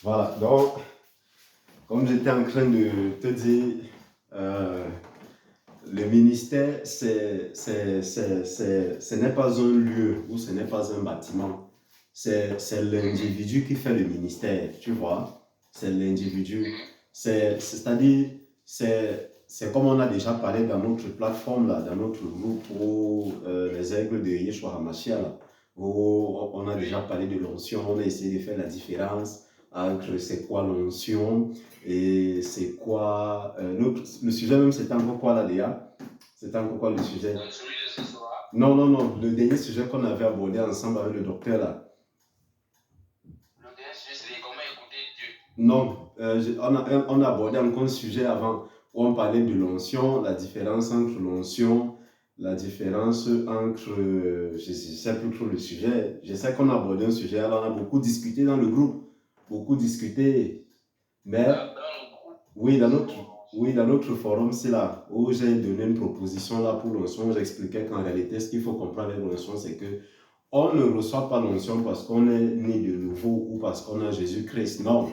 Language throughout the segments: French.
Voilà, donc, comme j'étais en train de te dire, le ministère, ce n'est pas un lieu ou ce n'est pas un bâtiment. C'est l'individu qui fait le ministère, tu vois. C'est l'individu. C'est-à-dire, c'est comme on a déjà parlé dans notre plateforme, là, dans notre groupe, pour les aigles de Yeshua HaMashiach, là, où on a déjà parlé de l'onction, on a essayé de faire la différence entre c'est quoi l'onction et c'est quoi. Le sujet même, c'était encore quoi là, Léa? C'était encore quoi le sujet? Celui de ce soir. Non, non, non, le dernier sujet qu'on avait abordé ensemble avec le docteur là. Le dernier sujet, c'est comment écouter Dieu. Non, on a abordé encore un sujet avant où on parlait de l'onction, la différence entre l'onction, la différence entre. Je ne sais plus trop le sujet. Je sais qu'on a abordé un sujet, alors on a beaucoup discuté dans le groupe, beaucoup discuté, mais. Oui, dans notre forum, c'est là où j'ai donné une proposition là pour l'onction. J'expliquais qu'en réalité, ce qu'il faut comprendre avec l'onction, c'est que on ne reçoit pas l'onction parce qu'on est né de nouveau ou parce qu'on a Jésus-Christ. Non.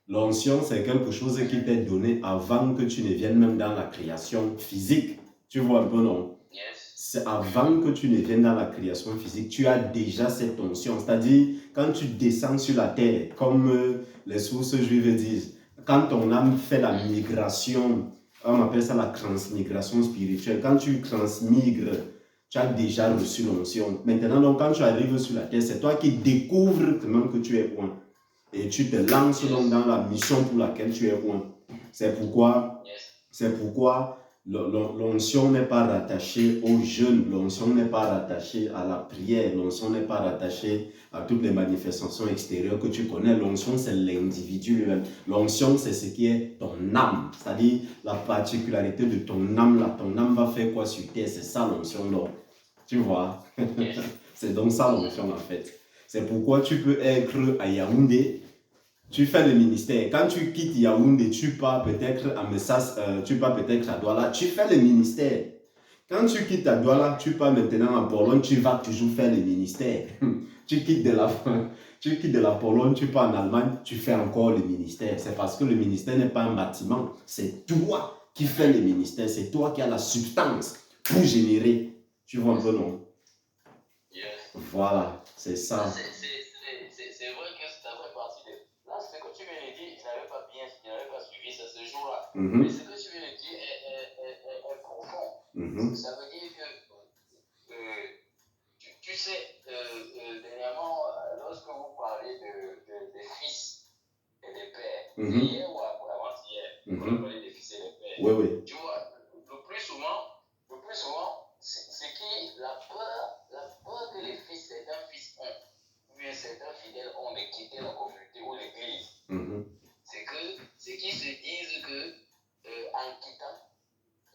L'onction, c'est quelque chose qui t'est donné avant que tu ne viennes même dans la création physique. Tu vois un peu, non? Yes. C'est avant que tu ne viennes dans la création physique, tu as déjà cette onction. C'est-à-dire, quand tu descends sur la terre, comme les sources juives disent, quand ton âme fait la migration, on appelle ça la transmigration spirituelle. Quand tu transmigres, tu as déjà reçu l'onction. Maintenant, donc, quand tu arrives sur la terre, c'est toi qui découvres même que tu es point. Et tu te lances donc dans la mission pour laquelle tu es point. C'est pourquoi l'onction n'est pas rattachée au jeûne, l'onction n'est pas rattachée à la prière, l'onction n'est pas rattachée à toutes les manifestations extérieures que tu connais. L'onction, c'est l'individu lui-même. L'onction, c'est ce qui est ton âme, c'est-à-dire la particularité de ton âme. Là, ton âme va faire quoi sur terre? C'est ça l'onction, donc. Tu vois? C'est donc ça l'onction, en fait. C'est pourquoi tu peux être à Yaoundé. Tu fais le ministère. Quand tu quittes Yaoundé, tu pars peut-être à Messas, tu pars peut-être à Douala, tu fais le ministère. Quand tu quittes à Douala, tu pars maintenant en Pologne, tu vas toujours faire le ministère. tu quittes de la Pologne, tu pars en Allemagne, tu fais encore le ministère. C'est parce que le ministère n'est pas un bâtiment. C'est toi qui fais le ministère. C'est toi qui as la substance pour générer. Tu vois un peu, non? Yes. Voilà, c'est ça. C'est vrai que c'est la vraie partie de... Là, ce que tu viens de dire, je n'avais pas suivi ça ce jour-là. Mais ce que tu viens de dire est profond. Ça veut dire que, tu sais, dernièrement, lorsque vous parlez des fils et des pères, hier ou avant-hier, on a parlé des fils et des pères. Oui, oui. Tu vois, le plus souvent, c'est qui la peur que les fils, certains fils ont, ou bien certains fidèles ont de quitter la communauté ou l'église. C'est qu'ils se disent que en quittant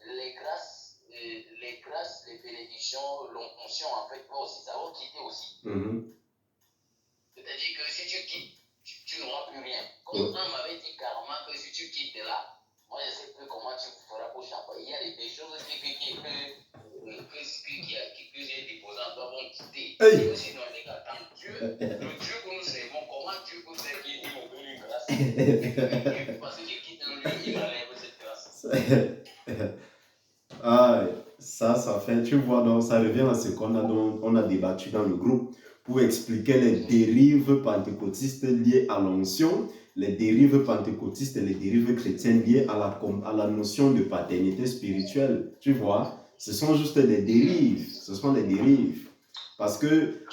les grâces, les bénédictions, l'onction, en fait, ça va quitter aussi. C'est-à-dire que si tu quittes, tu n'auras plus rien. Comme un m'avait dit carrément que si tu quittes de là, moi je ne sais plus comment tu feras pour champagne. Il y a des choses que j'ai déposées en toi vont quitter. Et aussi dans les cas, quand Dieu, le Dieu que nous servons, comment Dieu peut faire qu'il me donne une grâce? Parce qu'il quitte un lieu, il m'enlève cette grâce. Ah, ça fait, tu vois, donc ça revient à ce qu'on a débattu dans le groupe pour expliquer les dérives pentecôtistes liées à l'onction, les dérives pentecôtistes et les dérives chrétiennes liées à la notion de paternité spirituelle. Tu vois, ce sont juste des dérives, ce sont des dérives. Parce que,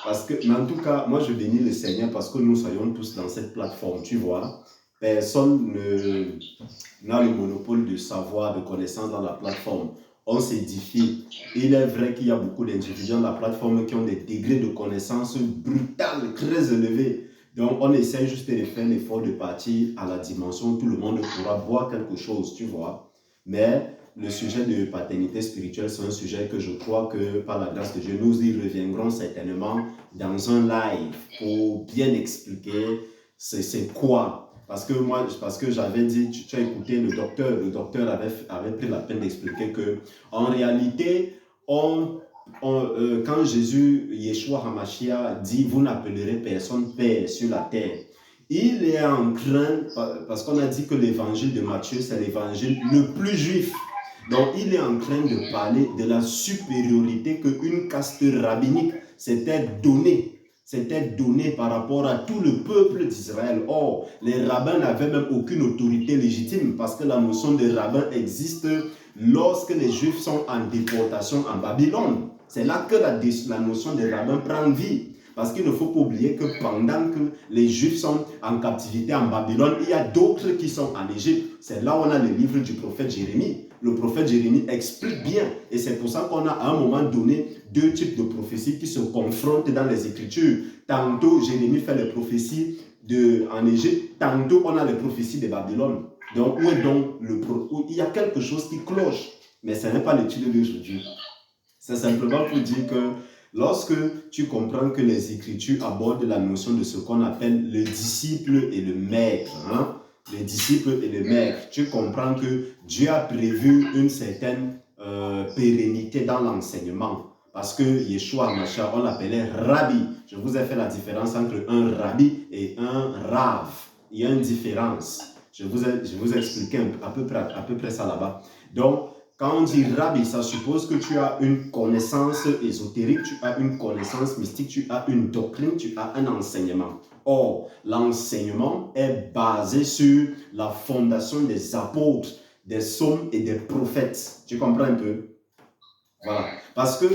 mais en tout cas, moi je bénis le Seigneur parce que nous soyons tous dans cette plateforme, tu vois. Personne n'a le monopole de savoir, de connaissance dans la plateforme. On s'édifie. Il est vrai qu'il y a beaucoup d'individus dans la plateforme qui ont des degrés de connaissance brutales, très élevés. Donc, on essaie juste de faire l'effort de partir à la dimension où tout le monde pourra voir quelque chose, tu vois. Mais le sujet de paternité spirituelle, c'est un sujet que je crois que, par la grâce de Dieu, nous y reviendrons certainement dans un live pour bien expliquer c'est quoi. Parce que j'avais dit, tu as écouté le docteur avait pris la peine d'expliquer que, en réalité, quand Jésus, Yeshua HaMashiach, dit, vous n'appellerez personne père sur la terre, il est en train, parce qu'on a dit que l'évangile de Matthieu, c'est l'évangile le plus juif. Donc, il est en train de parler de la supériorité qu'une caste rabbinique s'était donnée. C'était donné par rapport à tout le peuple d'Israël. Or, les rabbins n'avaient même aucune autorité légitime parce que la notion de rabbin existe lorsque les Juifs sont en déportation en Babylone. C'est là que la notion de rabbin prend vie. Parce qu'il ne faut pas oublier que pendant que les Juifs sont en captivité en Babylone, il y a d'autres qui sont en Égypte. C'est là où on a le livre du prophète Jérémie. Le prophète Jérémie explique bien. Et c'est pour ça qu'on a à un moment donné deux types de prophéties qui se confrontent dans les Écritures. Tantôt, Jérémie fait les prophéties en Égypte. Tantôt, on a les prophéties de Babylone. Donc, il y a quelque chose qui cloche. Mais ce n'est pas l'étude d'aujourd'hui. C'est simplement pour dire que lorsque tu comprends que les Écritures abordent la notion de ce qu'on appelle le disciple et le maître, le disciple et le maître, tu comprends que Dieu a prévu une certaine pérennité dans l'enseignement. Parce que Yeshua Mashiach, on l'appelait Rabbi. Je vous ai fait la différence entre un Rabbi et un Rav. Il y a une différence. Je vous ai expliqué à peu près ça là-bas. Donc, quand on dit Rabbi, ça suppose que tu as une connaissance ésotérique, tu as une connaissance mystique, tu as une doctrine, tu as un enseignement. Or, l'enseignement est basé sur la fondation des apôtres, des psaumes et des prophètes. Tu comprends un peu? Voilà. Parce que,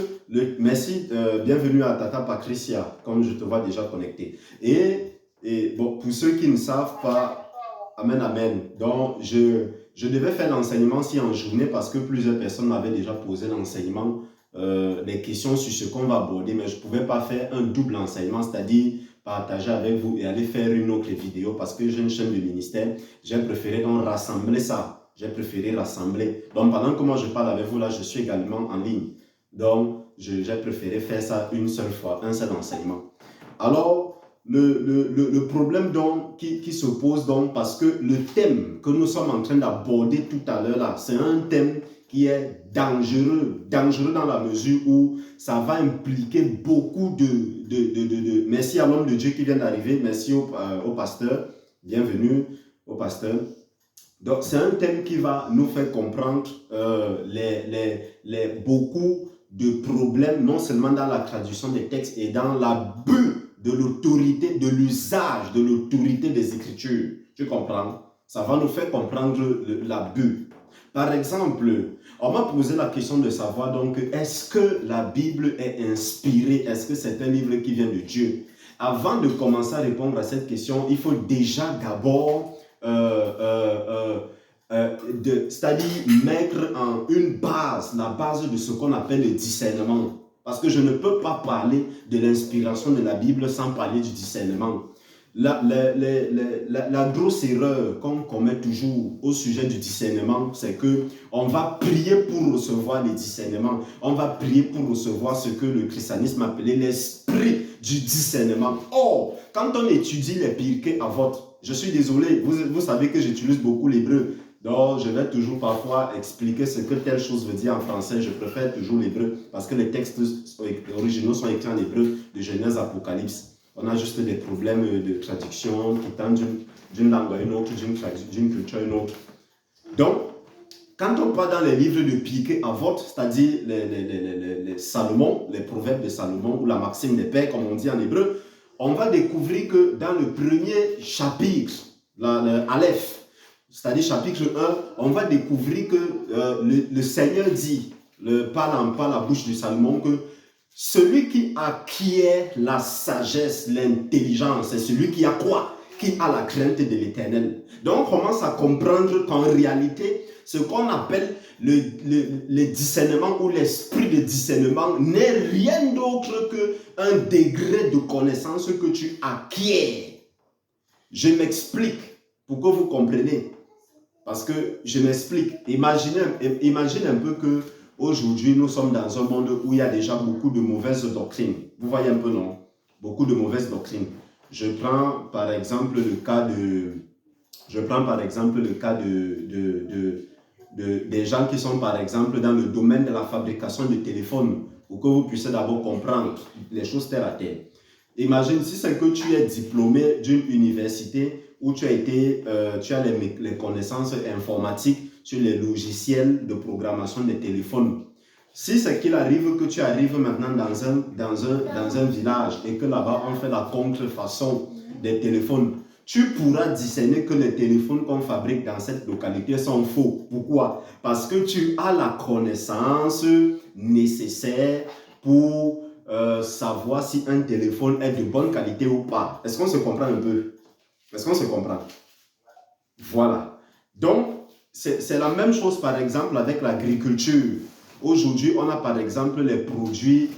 merci, bienvenue à Tata Patricia, comme je te vois déjà connecté. Et bon, pour ceux qui ne savent pas, amen, amen. Donc, je devais faire l'enseignement si en journée parce que plusieurs personnes m'avaient déjà posé l'enseignement, des questions sur ce qu'on va aborder, mais je ne pouvais pas faire un double enseignement, c'est-à-dire partager avec vous et aller faire une autre vidéo parce que j'ai une chaîne de ministère. J'ai préféré donc rassembler ça. J'ai préféré rassembler. Donc, pendant que moi je parle avec vous, là, je suis également en ligne. Donc, j'ai préféré faire ça une seule fois, un seul enseignement. Alors, le problème donc qui se pose donc parce que le thème que nous sommes en train d'aborder tout à l'heure là, c'est un thème qui est dangereux dans la mesure où ça va impliquer beaucoup de merci à l'homme de Dieu qui vient d'arriver, merci au pasteur, bienvenue au pasteur. Donc c'est un thème qui va nous faire comprendre beaucoup de problèmes, non seulement dans la traduction des textes et dans l'abus de l'autorité, de l'usage de l'autorité des Écritures. Tu comprends? Ça va nous faire comprendre l'abus. Par exemple, on m'a posé la question de savoir donc, est-ce que la Bible est inspirée? Est-ce que c'est un livre qui vient de Dieu? Avant de commencer à répondre à cette question, il faut déjà d'abord c'est-à-dire mettre en une base, la base de ce qu'on appelle le discernement. Parce que je ne peux pas parler de l'inspiration de la Bible sans parler du discernement. La grosse erreur qu'on commet toujours au sujet du discernement, c'est qu'on va prier pour recevoir les discernements. On va prier pour recevoir ce que le christianisme appelait l'esprit du discernement. Or, quand on étudie les Pirkei Avot, je suis désolé, vous savez que j'utilise beaucoup l'hébreu. Donc, je vais toujours parfois expliquer ce que telle chose veut dire en français. Je préfère toujours l'hébreu parce que les textes originaux sont écrits en hébreu de Genèse à Apocalypse. On a juste des problèmes de traduction qui tendent d'une langue à une autre, d'une culture à une autre. Donc, quand on parle dans les livres de Pirkei Avot, c'est-à-dire les Salomon, les proverbes de Salomon ou la maxime des pères, comme on dit en hébreu, on va découvrir que dans le premier chapitre, l'Aleph, c'est-à-dire chapitre 1, on va découvrir que le Seigneur dit, parle par la bouche de Salomon, que celui qui acquiert la sagesse, l'intelligence, c'est celui qui a quoi? Qui a la crainte de l'Éternel. Donc on commence à comprendre qu'en réalité, ce qu'on appelle le discernement ou l'esprit de discernement n'est rien d'autre qu'un degré de connaissance que tu acquiers. Je m'explique pour que vous compreniez. Parce que je m'explique. Imagine un peu qu'aujourd'hui, nous sommes dans un monde où il y a déjà beaucoup de mauvaises doctrines. Vous voyez un peu, non? Beaucoup de mauvaises doctrines. Je prends par exemple le cas des gens qui sont par exemple dans le domaine de la fabrication de téléphones pour que vous puissiez d'abord comprendre les choses terre à terre. Imagine si c'est que tu es diplômé d'une université où tu as les connaissances informatiques sur les logiciels de programmation des téléphones. Si c'est qu'il arrive que tu arrives maintenant dans un village et que là-bas on fait la contrefaçon des téléphones, tu pourras discerner que les téléphones qu'on fabrique dans cette localité sont faux. Pourquoi? Parce que tu as la connaissance nécessaire pour savoir si un téléphone est de bonne qualité ou pas. Est-ce qu'on se comprend un peu? Est-ce qu'on se comprend? Voilà. Donc, c'est la même chose, par exemple, avec l'agriculture. Aujourd'hui, on a par exemple les produits,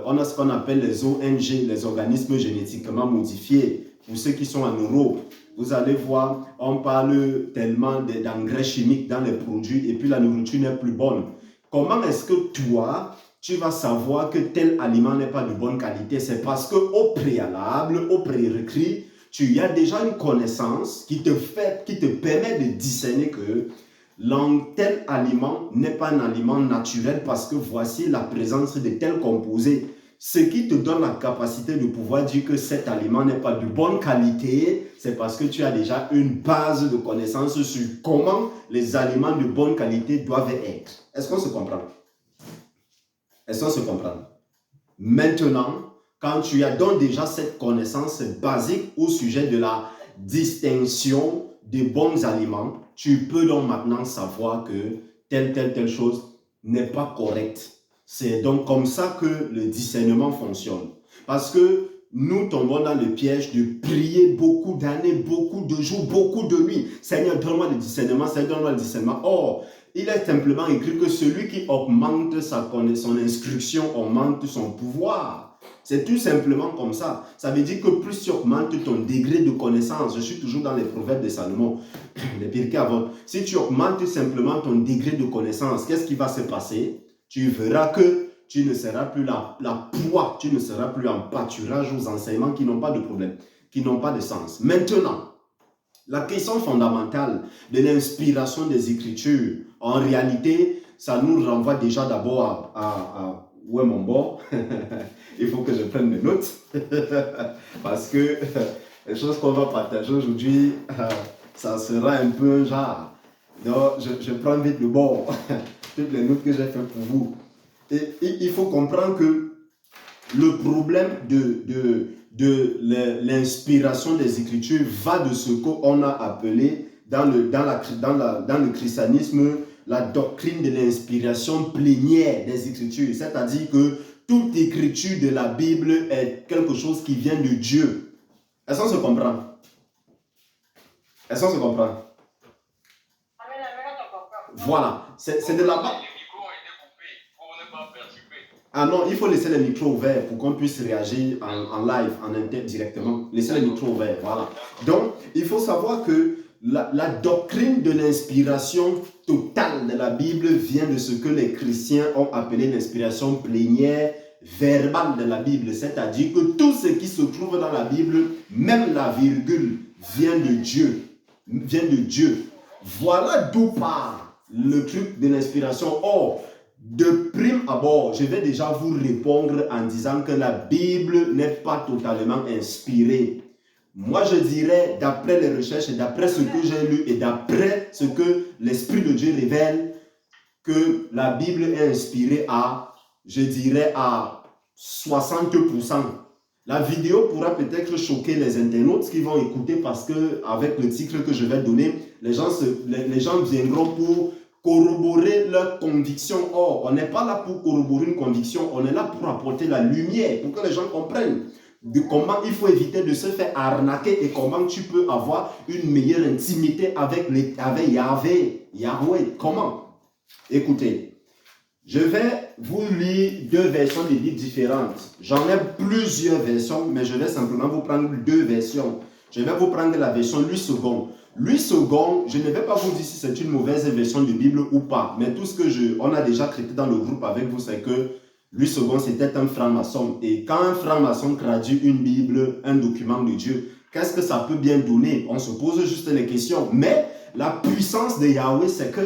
on a ce qu'on appelle les ONG, les organismes génétiquement modifiés. Pour ceux qui sont en Europe, vous allez voir, on parle tellement d'engrais chimiques dans les produits et puis la nourriture n'est plus bonne. Comment est-ce que toi, tu vas savoir que tel aliment n'est pas de bonne qualité? C'est parce qu'au préalable, au prérequis, tu as déjà une connaissance qui te permet de discerner que tel aliment n'est pas un aliment naturel parce que voici la présence de tels composés. Ce qui te donne la capacité de pouvoir dire que cet aliment n'est pas de bonne qualité, c'est parce que tu as déjà une base de connaissances sur comment les aliments de bonne qualité doivent être. Est-ce qu'on se comprend? Est-ce qu'on se comprend? Maintenant, quand tu as donc déjà cette connaissance basique au sujet de la distinction des bons aliments, tu peux donc maintenant savoir que telle chose n'est pas correcte. C'est donc comme ça que le discernement fonctionne. Parce que nous tombons dans le piège de prier beaucoup d'années, beaucoup de jours, beaucoup de nuits. Seigneur, donne-moi le discernement, Seigneur, donne-moi le discernement. Or, il est simplement écrit que celui qui augmente son instruction augmente son pouvoir. C'est tout simplement comme ça. Ça veut dire que plus tu augmentes ton degré de connaissance, je suis toujours dans les proverbes de Salomon, les Pirkei Avot. Si tu augmentes simplement ton degré de connaissance, qu'est-ce qui va se passer? Tu verras que tu ne seras plus la proie, tu ne seras plus en pâturage aux enseignements qui n'ont pas de problème, qui n'ont pas de sens. Maintenant, la question fondamentale de l'inspiration des Écritures, en réalité, ça nous renvoie déjà d'abord à où est mon bord? Il faut que je prenne mes notes parce que les choses qu'on va partager aujourd'hui, ça sera un peu un genre. Donc, je prends vite le bord, toutes les notes que j'ai faites pour vous. Et il faut comprendre que le problème de l'inspiration des Écritures va de ce qu'on a appelé dans le christianisme la doctrine de l'inspiration plénière des Écritures. C'est-à-dire que toute écriture de la Bible est quelque chose qui vient de Dieu. Est-ce qu'on se comprend? Est-ce qu'on se comprend? Voilà, c'est de là-bas. Ah non, il faut laisser le micro ouvert pour qu'on puisse réagir en live, en interne directement. Laissez le micro ouvert, voilà. Donc, il faut savoir que la doctrine de l'inspiration totale de la Bible vient de ce que les chrétiens ont appelé l'inspiration plénière verbale de la Bible. C'est-à-dire que tout ce qui se trouve dans la Bible, même la virgule, vient de Dieu. Vient de Dieu. Voilà d'où part le truc de l'inspiration. Or, de prime abord, je vais déjà vous répondre en disant que la Bible n'est pas totalement inspirée. Moi, je dirais, d'après les recherches, et d'après ce que j'ai lu et d'après ce que l'Esprit de Dieu révèle, que la Bible est inspirée à, je dirais, à 60%. La vidéo pourra peut-être choquer les internautes qui vont écouter parce que, avec le titre que je vais donner, les gens viendront pour corroborer leur conviction. Or, on n'est pas là pour corroborer une conviction, on est là pour apporter la lumière, pour que les gens comprennent de comment il faut éviter de se faire arnaquer et comment tu peux avoir une meilleure intimité avec Yahweh. Comment? Écoutez, je vais vous lire deux versions de Bible différentes. J'en ai plusieurs versions, mais je vais simplement vous prendre deux versions. Je vais vous prendre la version Louis II. Louis II, je ne vais pas vous dire si c'est une mauvaise version de Bible ou pas, mais tout ce que on a déjà traité dans le groupe avec vous, c'est que Louis II, c'était un franc-maçon. Et quand un franc-maçon traduit une Bible, un document de Dieu, qu'est-ce que ça peut bien donner? On se pose juste les questions. Mais la puissance de Yahweh, c'est que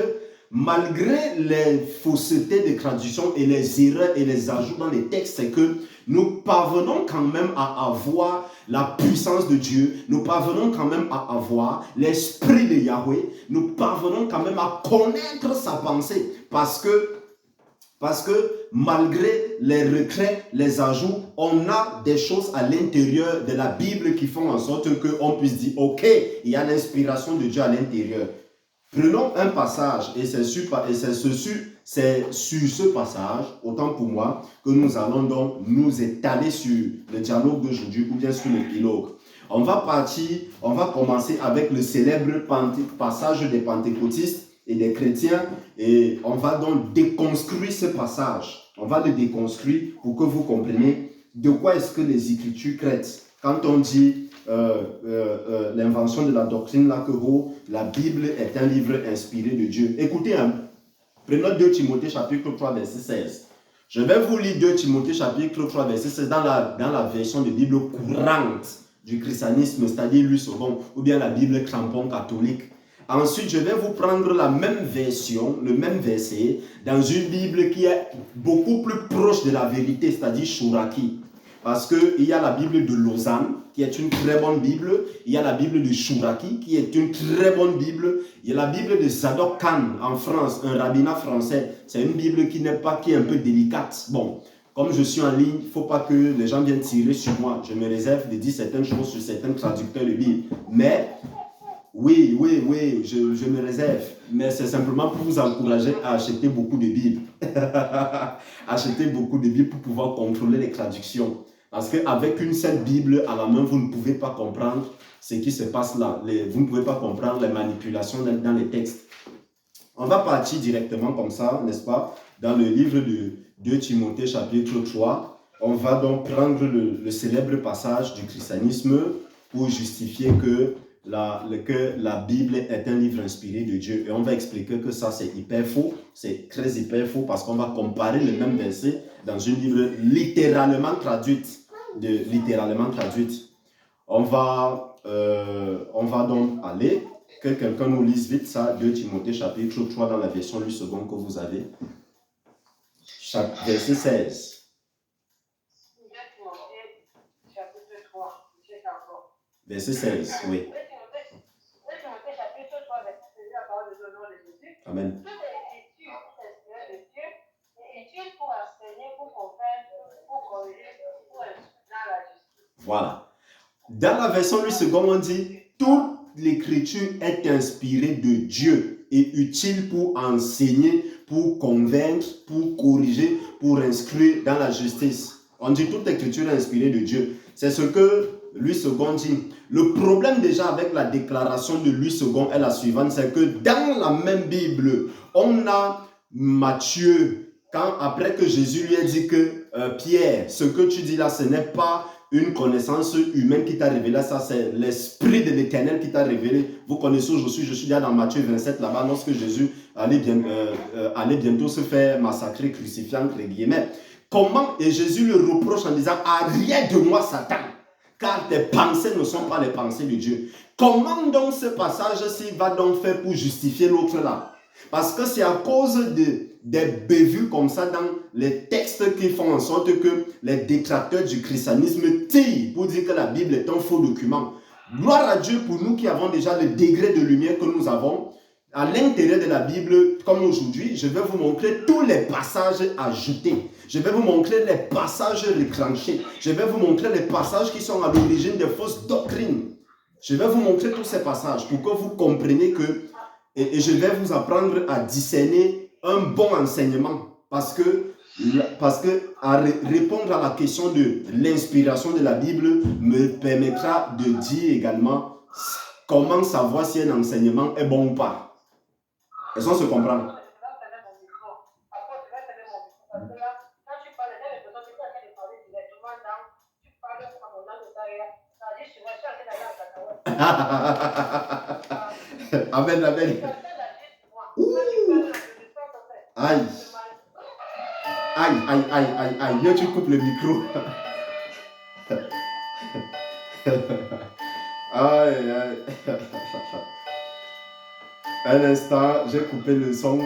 malgré les faussetés de traduction et les erreurs et les ajouts dans les textes, c'est que nous parvenons quand même à avoir la puissance de Dieu, nous parvenons quand même à avoir l'esprit de Yahweh, nous parvenons quand même à connaître sa pensée, parce que malgré les retraits, les ajouts, on a des choses à l'intérieur de la Bible qui font en sorte qu'on puisse dire, ok, il y a l'inspiration de Dieu à l'intérieur. Prenons un passage, et c'est sur ce passage, autant pour moi, que nous allons donc nous étaler sur le dialogue d'aujourd'hui ou bien sur l'épilogue. On va commencer avec le célèbre passage des pentecôtistes et des chrétiens, et on va donc déconstruire ce passage. On va le déconstruire pour que vous compreniez de quoi est-ce que les Écritures traitent. Quand on dit l'invention de la doctrine là, que la Bible est un livre inspiré de Dieu. Écoutez, prenons 2 Timothée chapitre 3 verset 16. Je vais vous lire 2 Timothée chapitre 3 verset 16 dans la version de Bible courante du christianisme, c'est-à-dire Louis II, ou bien la Bible crampon catholique. Ensuite, je vais vous prendre la même version, le même verset, dans une Bible qui est beaucoup plus proche de la vérité, c'est-à-dire Chouraki. Parce qu'il y a la Bible de Lausanne, qui est une très bonne Bible. Il y a la Bible de Chouraki, qui est une très bonne Bible. Il y a la Bible de Zadok Khan en France, un rabbinat français. C'est une Bible qui est un peu délicate. Bon, comme je suis en ligne, il ne faut pas que les gens viennent tirer sur moi. Je me réserve de dire certaines choses sur certains traducteurs de Bible. Mais, oui, je me réserve. Mais c'est simplement pour vous encourager à acheter beaucoup de Bibles. Acheter beaucoup de Bibles pour pouvoir contrôler les traductions. Parce qu'avec une seule Bible à la main, vous ne pouvez pas comprendre ce qui se passe là. Vous ne pouvez pas comprendre les manipulations dans les textes. On va partir directement comme ça, n'est-ce pas, dans le livre de 2 Timothée chapitre 3. On va donc prendre le célèbre passage du christianisme pour justifier que la Bible est un livre inspiré de Dieu. Et on va expliquer que ça, c'est hyper faux. C'est très hyper faux parce qu'on va comparer le même verset dans une Bible littéralement traduite. On va donc aller, que quelqu'un nous lise vite ça, 2 Timothée chapitre 3 dans la version Louis II que vous avez. Verset 16. Verset 16, oui. Amen. Voilà. Dans la version Louis II, on dit toute l'écriture est inspirée de Dieu et utile pour enseigner, pour convaincre, pour corriger, pour instruire dans la justice. On dit toute l'écriture est inspirée de Dieu. C'est ce que Louis II dit. Le problème déjà avec la déclaration de Louis II est la suivante, c'est que dans la même Bible, on a Matthieu, après que Jésus lui a dit que Pierre, ce que tu dis là, ce n'est pas une connaissance humaine qui t'a révélé, ça c'est l'Esprit de l'Éternel qui t'a révélé. Vous connaissez où je suis déjà dans Matthieu 27 là-bas, lorsque Jésus allait bientôt se faire massacrer, crucifier entre guillemets. Comment, et Jésus le reproche en disant, arrière de moi Satan, car tes pensées ne sont pas les pensées de Dieu. Comment donc ce passage-ci va donc faire pour justifier l'autre là? Parce que c'est à cause des bévues comme ça dans les textes qui font en sorte que les détracteurs du christianisme tirent pour dire que la Bible est un faux document. Gloire à Dieu pour nous qui avons déjà le degré de lumière que nous avons. À l'intérieur de la Bible, comme aujourd'hui, je vais vous montrer tous les passages ajoutés. Je vais vous montrer les passages retranchés. Je vais vous montrer les passages qui sont à l'origine des fausses doctrines. Je vais vous montrer tous ces passages pour que vous compreniez que, et je vais vous apprendre à discerner un bon enseignement. Parce que répondre à la question de l'inspiration de la Bible me permettra de dire également comment savoir si un enseignement est bon ou pas. Est-ce qu'on se comprend? Amen, amen. Aïe. Aïe. Viens, tu coupes le micro. Aïe. Un instant, j'ai coupé le son.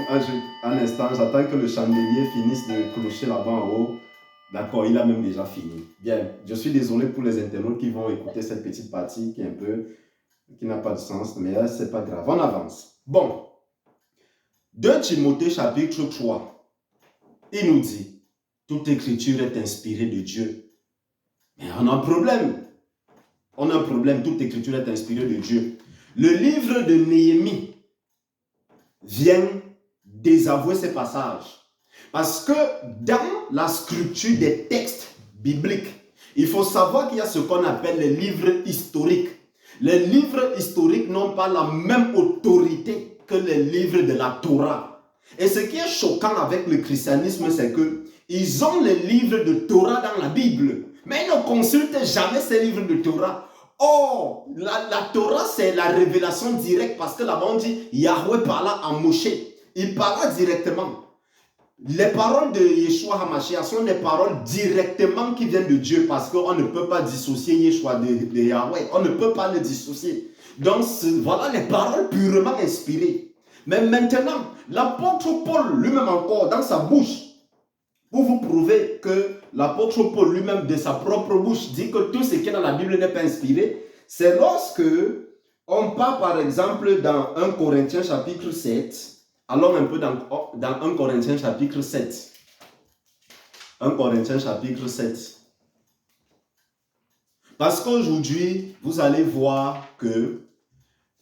Un instant, j'attends que le chandelier finisse de clocher là-bas en haut. D'accord, il a même déjà fini. Bien, je suis désolé pour les internautes qui vont écouter cette petite partie qui n'a pas de sens, mais c'est pas grave. On avance. Bon, 2 Timothée chapitre 3, il nous dit, toute écriture est inspirée de Dieu. Mais on a un problème. On a un problème, toute écriture est inspirée de Dieu. Le livre de Néhémie vient désavouer ces passages. Parce que dans la scripture des textes bibliques, il faut savoir qu'il y a ce qu'on appelle les livres historiques. Les livres historiques n'ont pas la même autorité que les livres de la Torah. Et ce qui est choquant avec le christianisme, c'est qu'ils ont les livres de Torah dans la Bible, mais ils ne consultent jamais ces livres de Torah. Or, la Torah, c'est la révélation directe parce que là-bas, on dit Yahweh parla à Moshe. Il parla directement. Les paroles de Yeshua HaMashiach sont des paroles directement qui viennent de Dieu parce qu'on ne peut pas dissocier Yeshua de Yahweh. On ne peut pas le dissocier. Donc, voilà les paroles purement inspirées. Mais maintenant, l'apôtre Paul lui-même encore, dans sa bouche, pour vous prouver que l'apôtre Paul lui-même, de sa propre bouche, dit que tout ce qui est dans la Bible n'est pas inspiré, c'est lorsque on part par exemple dans 1 Corinthiens chapitre 7. Allons un peu dans 1 Corinthiens chapitre 7. 1 Corinthiens chapitre 7. Parce qu'aujourd'hui, vous allez voir que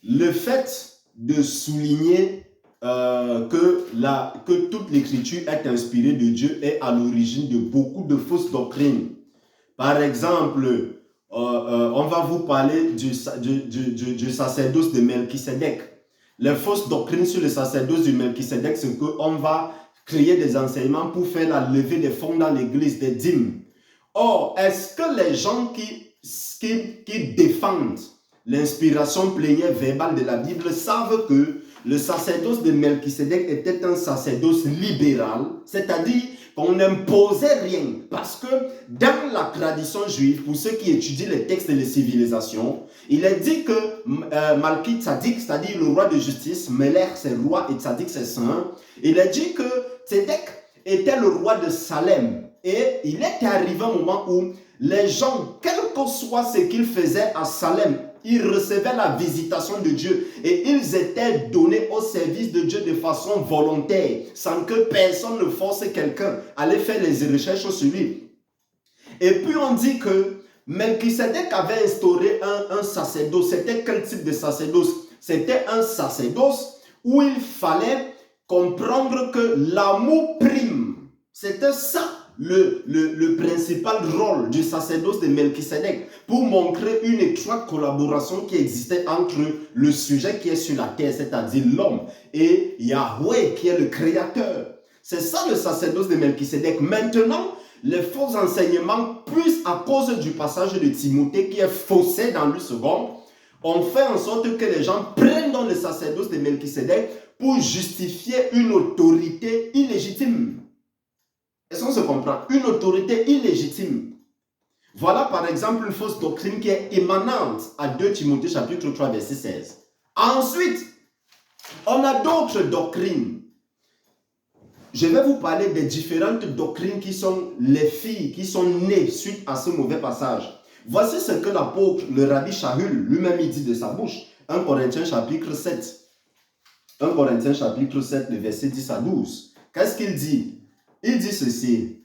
le fait de souligner que toute l'écriture est inspirée de Dieu est à l'origine de beaucoup de fausses doctrines. Par exemple, on va vous parler du sacerdoce de Melchisédek. Les fausses doctrines sur le sacerdoce de Melchisédek, c'est qu'on va créer des enseignements pour faire la levée des fonds dans l'église, des dîmes. Or, est-ce que les gens qui défendent l'inspiration plénière verbale de la Bible savent que le sacerdoce de Melchisédek était un sacerdoce libéral, c'est-à-dire qu'on n'imposait rien. Parce que dans la tradition juive, pour ceux qui étudient les textes et les civilisations, il est dit que Malki Tzadik, c'est-à-dire le roi de justice, Melech c'est roi et Tzadik c'est saint, il est dit que Tzedek était le roi de Salem. Et il est arrivé un moment où les gens, quel que soit ce qu'ils faisaient à Salem, ils recevaient la visitation de Dieu et ils étaient donnés au service de Dieu de façon volontaire, sans que personne ne force quelqu'un à aller faire les recherches sur lui. Et puis on dit que Melchisédek avait instauré un sacerdoce. C'était quel type de sacerdoce? C'était un sacerdoce où il fallait comprendre que l'amour prime. C'était ça le principal rôle du sacerdoce de Melchisédek, pour montrer une étroite collaboration qui existait entre le sujet qui est sur la terre, c'est-à-dire l'homme, et Yahweh qui est le créateur. C'est ça le sacerdoce de Melchisédek. Maintenant, les faux enseignements, plus à cause du passage de Timothée qui est faussé dans le second, ont fait en sorte que les gens prennent dans le sacerdoce de Melchisédek pour justifier une autorité illégitime. Est-ce qu'on se comprend? Une autorité illégitime. Voilà par exemple une fausse doctrine qui est émanante à 2 Timothée chapitre 3 verset 16. Ensuite, on a d'autres doctrines. Je vais vous parler des différentes doctrines qui sont les filles, qui sont nées suite à ce mauvais passage. Voici ce que l'apôtre, le Rabbi Shaul, lui-même il dit de sa bouche. 1 Corinthiens chapitre 7. 1 Corinthiens chapitre 7, le verset 10 à 12. Qu'est-ce qu'il dit? Il dit ceci.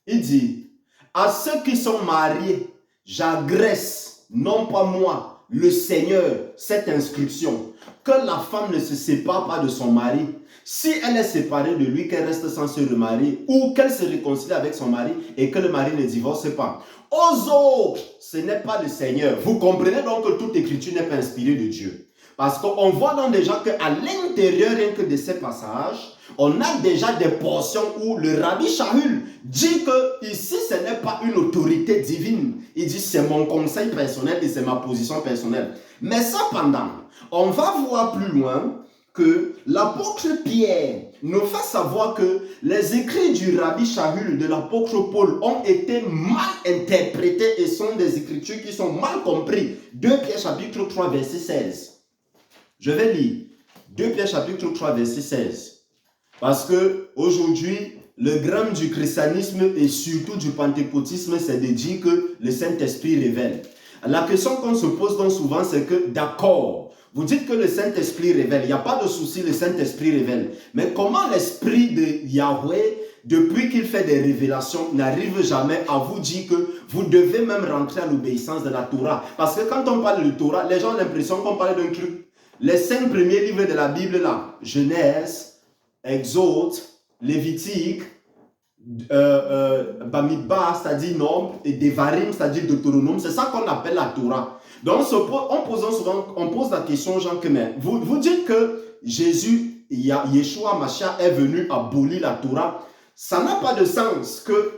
Il dit, à ceux qui sont mariés, j'agresse, non pas moi, le Seigneur, cette inscription, que la femme ne se sépare pas de son mari. Si elle est séparée de lui, qu'elle reste sans se remarier, ou qu'elle se réconcilie avec son mari et que le mari ne divorce pas. Aux autres, ce n'est pas le Seigneur. Vous comprenez donc que toute écriture n'est pas inspirée de Dieu. Parce qu'on voit dans déjà qu'à l'intérieur rien que de ces passages, on a déjà des portions où le Rabbi Shaul dit que ici ce n'est pas une autorité divine. Il dit c'est mon conseil personnel et c'est ma position personnelle. Mais cependant, on va voir plus loin que l'apôtre Pierre nous fait savoir que les écrits du Rabbi Shaul, de l'apôtre Paul, ont été mal interprétés et sont des écritures qui sont mal comprises. 2 Pierre chapitre 3 verset 16. Je vais lire. 2 Pierre chapitre 3, verset 16. Parce que aujourd'hui, le gramme du christianisme et surtout du pentecôtisme, c'est de dire que le Saint-Esprit révèle. La question qu'on se pose donc souvent, c'est que d'accord, vous dites que le Saint-Esprit révèle, il n'y a pas de souci, le Saint-Esprit révèle. Mais comment l'Esprit de Yahweh, depuis qu'il fait des révélations, n'arrive jamais à vous dire que vous devez même rentrer à l'obéissance de la Torah? Parce que quand on parle de Torah, les gens ont l'impression qu'on parle d'un truc. Les 5 premiers livres de la Bible là, Genèse, Exode, Lévitique, Bamidbar, c'est-à-dire Nombre, et Devarim, c'est-à-dire Deutéronome, c'est ça qu'on appelle la Torah. Donc on pose la question aux gens que vous dites que Jésus, Yeshua Mashiach est venu abolir la Torah. Ça n'a pas de sens que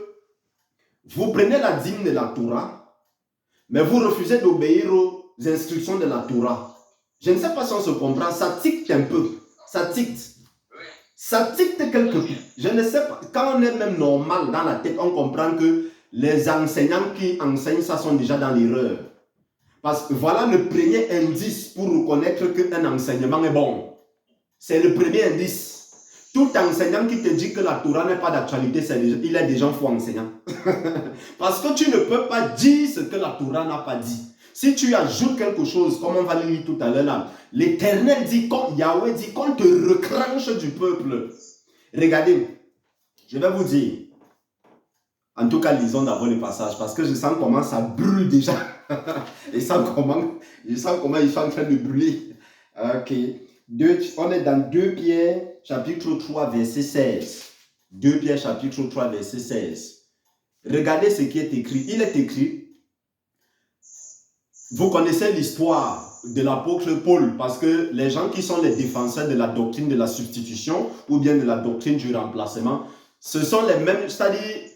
vous prenez la dîme de la Torah, mais vous refusez d'obéir aux instructions de la Torah. Je ne sais pas si on se comprend, ça tique un peu, ça tique. Ça tique quelque peu. Je ne sais pas, quand on est même normal dans la tête, on comprend que les enseignants qui enseignent ça sont déjà dans l'erreur. Parce que voilà le premier indice pour reconnaître qu'un enseignement est bon. C'est le premier indice. Tout enseignant qui te dit que la Torah n'est pas d'actualité, il est déjà faux enseignant. Parce que tu ne peux pas dire ce que la Torah n'a pas dit. Si tu ajoutes quelque chose, comme on va le lire tout à l'heure, l'Éternel dit, Yahweh dit qu'on te recranche du peuple. Regardez, je vais vous dire, en tout cas, lisons d'abord le passage, parce que je sens comment ça brûle déjà. Je sens comment ils sont en train de brûler. Ok. On est dans 2 Pierre, chapitre 3, verset 16. 2 Pierre, chapitre 3, verset 16. Regardez ce qui est écrit. Il est écrit, vous connaissez l'histoire de l'apôtre Paul, parce que les gens qui sont les défenseurs de la doctrine de la substitution ou bien de la doctrine du remplacement, ce sont les mêmes, c'est-à-dire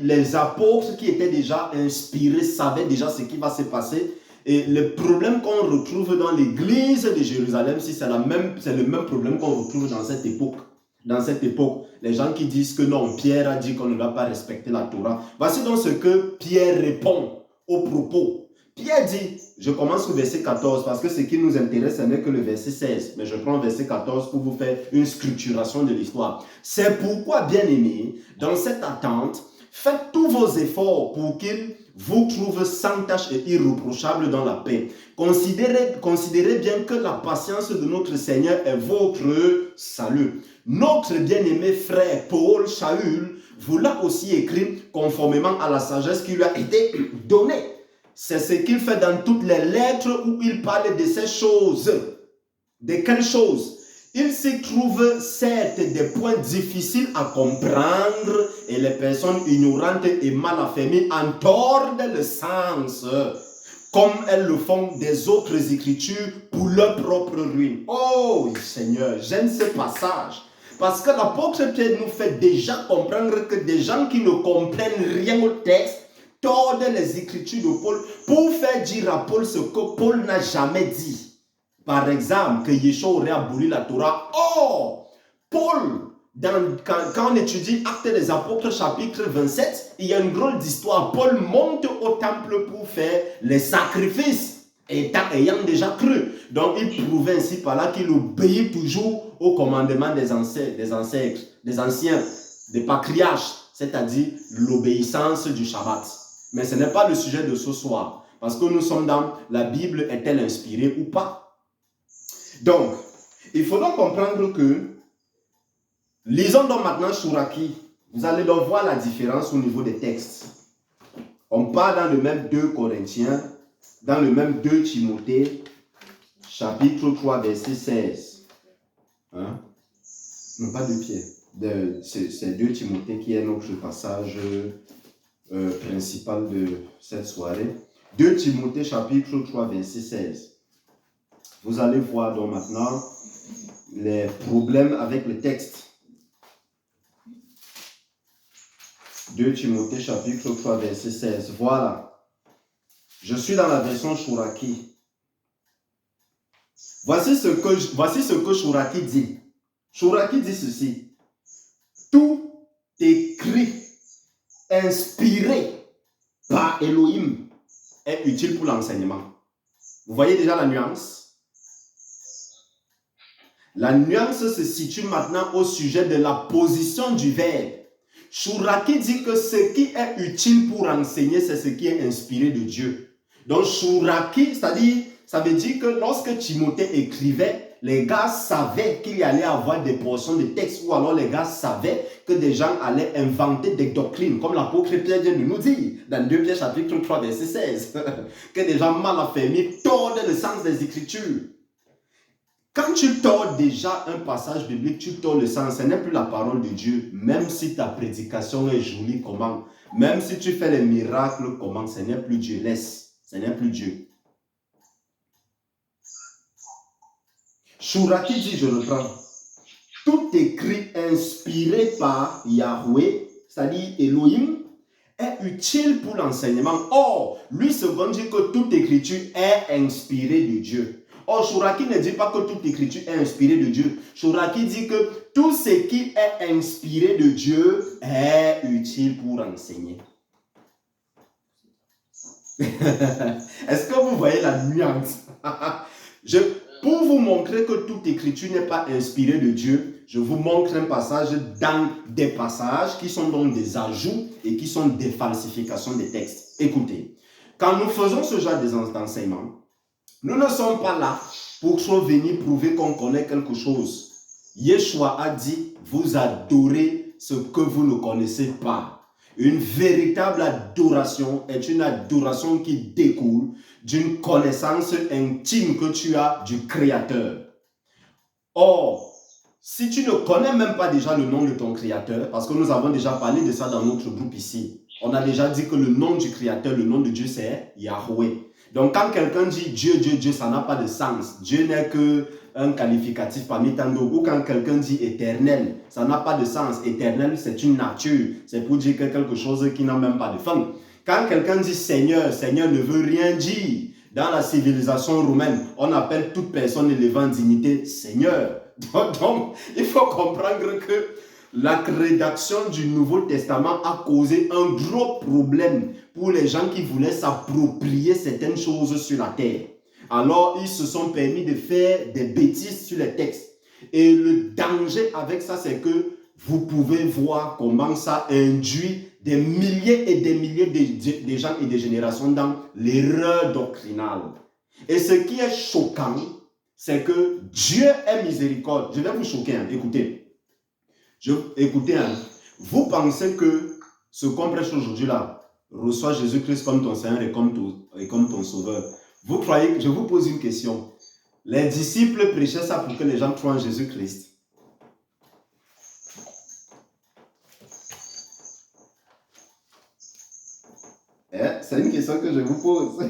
les apôtres qui étaient déjà inspirés, savaient déjà ce qui va se passer. Et le problème qu'on retrouve dans l'église de Jérusalem, c'est le même problème qu'on retrouve dans cette époque. Dans cette époque, les gens qui disent que non, Pierre a dit qu'on ne va pas respecter la Torah. Voici donc ce que Pierre répond au propos. Pierre dit, je commence au verset 14 parce que ce qui nous intéresse, ce n'est que le verset 16. Mais je prends le verset 14 pour vous faire une structuration de l'histoire. C'est pourquoi, bien-aimés, dans cette attente, faites tous vos efforts pour qu'il vous trouve sans tache et irréprochable dans la paix. Considérez bien que la patience de notre Seigneur est votre salut. Notre bien-aimé frère Paul Shaul vous l'a aussi écrit conformément à la sagesse qui lui a été donnée. C'est ce qu'il fait dans toutes les lettres où il parle de ces choses. De quelles choses? Il s'y trouve certes des points difficiles à comprendre et les personnes ignorantes et mal affermies en tordent le sens, comme elles le font des autres écritures pour leur propre ruine. Oh Seigneur, j'aime ce passage. Parce que l'apôtre Pierre nous fait déjà comprendre que des gens qui ne comprennent rien au texte tordent les écritures de Paul pour faire dire à Paul ce que Paul n'a jamais dit. Par exemple, que Yeshua aurait aboli la Torah. Oh, Paul, quand on étudie Actes des Apôtres chapitre 27, il y a une drôle d'histoire. Paul monte au temple pour faire les sacrifices, ayant déjà cru. Donc il prouvait ainsi par là qu'il obéit toujours au commandement des anciens, des patriarches, c'est-à-dire l'obéissance du Shabbat. Mais ce n'est pas le sujet de ce soir, parce que nous sommes dans la Bible, est-elle inspirée ou pas? Donc, il faut donc comprendre que, lisons donc maintenant Chouraki, vous allez donc voir la différence au niveau des textes. On parle dans le même 2 Corinthiens, dans le même 2 Timothée, chapitre 3, verset 16. Hein? Non, pas de Pierre. C'est 2 Timothée qui est notre passage principal de cette soirée. 2 Timothée, chapitre 3, verset 16. Vous allez voir donc maintenant les problèmes avec le texte. 2 Timothée chapitre 3 verset 16. Voilà. Je suis dans la version Chouraki. Voici ce que Chouraki dit. Chouraki dit ceci. Tout écrit inspiré par Elohim est utile pour l'enseignement. Vous voyez déjà la nuance? La nuance se situe maintenant au sujet de la position du verbe. Chouraki dit que ce qui est utile pour enseigner, c'est ce qui est inspiré de Dieu. Donc chouraki, c'est-à-dire, ça veut dire que lorsque Timothée écrivait, les gars savaient qu'il y allait avoir des portions de texte, ou alors les gars savaient que des gens allaient inventer des doctrines, comme l'apôtre Pierre vient de nous dire, dans 2 Pierre chapitre 3, verset 16, que des gens mal affermis tordent le sens des Écritures. Quand tu tords déjà un passage biblique, tu tords le sens, ce n'est plus la parole de Dieu, même si ta prédication est jolie comment, même si tu fais les miracles comment, ce n'est plus Dieu, laisse, ce n'est plus Dieu. Chouraki dit, je reprends, tout écrit inspiré par Yahweh, c'est-à-dire Elohim, est utile pour l'enseignement. Or, lui second dit que toute écriture est inspirée de Dieu. Or, Chouraki ne dit pas que toute écriture est inspirée de Dieu. Chouraki dit que tout ce qui est inspiré de Dieu est utile pour enseigner. Est-ce que vous voyez la nuance? Pour vous montrer que toute écriture n'est pas inspirée de Dieu, je vous montre un passage dans des passages qui sont donc des ajouts et qui sont des falsifications des textes. Écoutez, quand nous faisons ce genre d'enseignement, nous ne sommes pas là pour venir prouver qu'on connaît quelque chose. Yeshua a dit, vous adorez ce que vous ne connaissez pas. Une véritable adoration est une adoration qui découle d'une connaissance intime que tu as du Créateur. Or, si tu ne connais même pas déjà le nom de ton Créateur, parce que nous avons déjà parlé de ça dans notre groupe ici, on a déjà dit que le nom du Créateur, le nom de Dieu, c'est Yahweh. Donc, quand quelqu'un dit Dieu, Dieu, Dieu, ça n'a pas de sens. Dieu n'est qu'un qualificatif parmi tant d'autres. Ou quand quelqu'un dit éternel, ça n'a pas de sens. Éternel, c'est une nature. C'est pour dire que quelque chose qui n'a même pas de fin. Quand quelqu'un dit Seigneur, Seigneur ne veut rien dire. Dans la civilisation romaine, on appelle toute personne élevant dignité Seigneur. Donc, il faut comprendre que la rédaction du Nouveau Testament a causé un gros problème pour les gens qui voulaient s'approprier certaines choses sur la terre. Alors, ils se sont permis de faire des bêtises sur les textes. Et le danger avec ça, c'est que vous pouvez voir comment ça induit des milliers et des milliers de gens et de générations dans l'erreur doctrinale. Et ce qui est choquant, c'est que Dieu est miséricorde. Je vais vous choquer, hein. Écoutez. Écoutez, hein. Vous pensez que ce qu'on prêche aujourd'hui là, reçois Jésus-Christ comme ton Seigneur et comme ton Sauveur. Vous croyez que, je vous pose une question. Les disciples prêchaient ça pour que les gens croient en Jésus-Christ. C'est une question que je vous pose.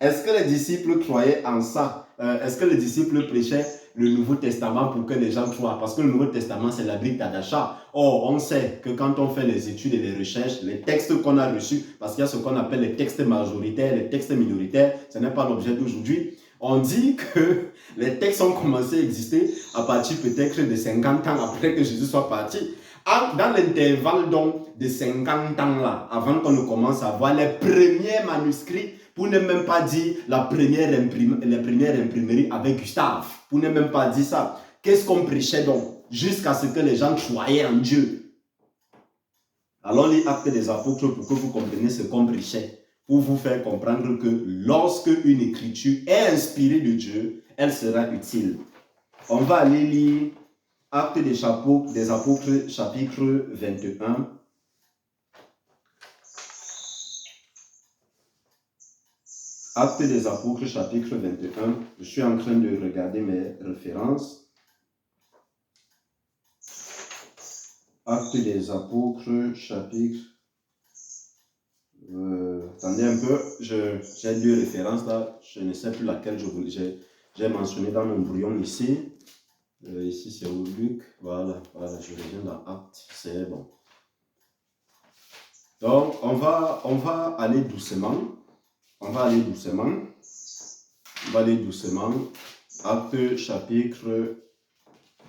Est-ce que les disciples croyaient en ça? Est-ce que les disciples prêchaient le Nouveau Testament pour que les gens croient? Parce que le Nouveau Testament, c'est la brique d'Adacha. Or, on sait que quand on fait les études et les recherches, les textes qu'on a reçus, parce qu'il y a ce qu'on appelle les textes majoritaires, les textes minoritaires, ce n'est pas l'objet d'aujourd'hui. On dit que les textes ont commencé à exister à partir peut-être de 50 ans après que Jésus soit parti. Dans l'intervalle donc de 50 ans là, avant qu'on ne commence à voir les premiers manuscrits, pour ne même pas dire les premières imprimeries avec Gustave, pour ne même pas dire ça. Qu'est-ce qu'on prêchait donc? Jusqu'à ce que les gens croyaient en Dieu. Allons lire Actes des Apôtres pour que vous compreniez ce qu'on prêchait. Pour vous faire comprendre que lorsque une écriture est inspirée de Dieu, elle sera utile. On va aller lire Actes des Apôtres, chapitre 21. Actes des Apôtres, chapitre 21. Je suis en train de regarder mes références. Actes des Apôtres, chapitre... attendez un peu, j'ai deux références là. Je ne sais plus laquelle j'ai mentionné dans mon brouillon ici. Ici, c'est au Luc. Voilà, je reviens dans Actes. C'est bon. Donc, on va aller doucement. On va aller doucement. Actes chapitre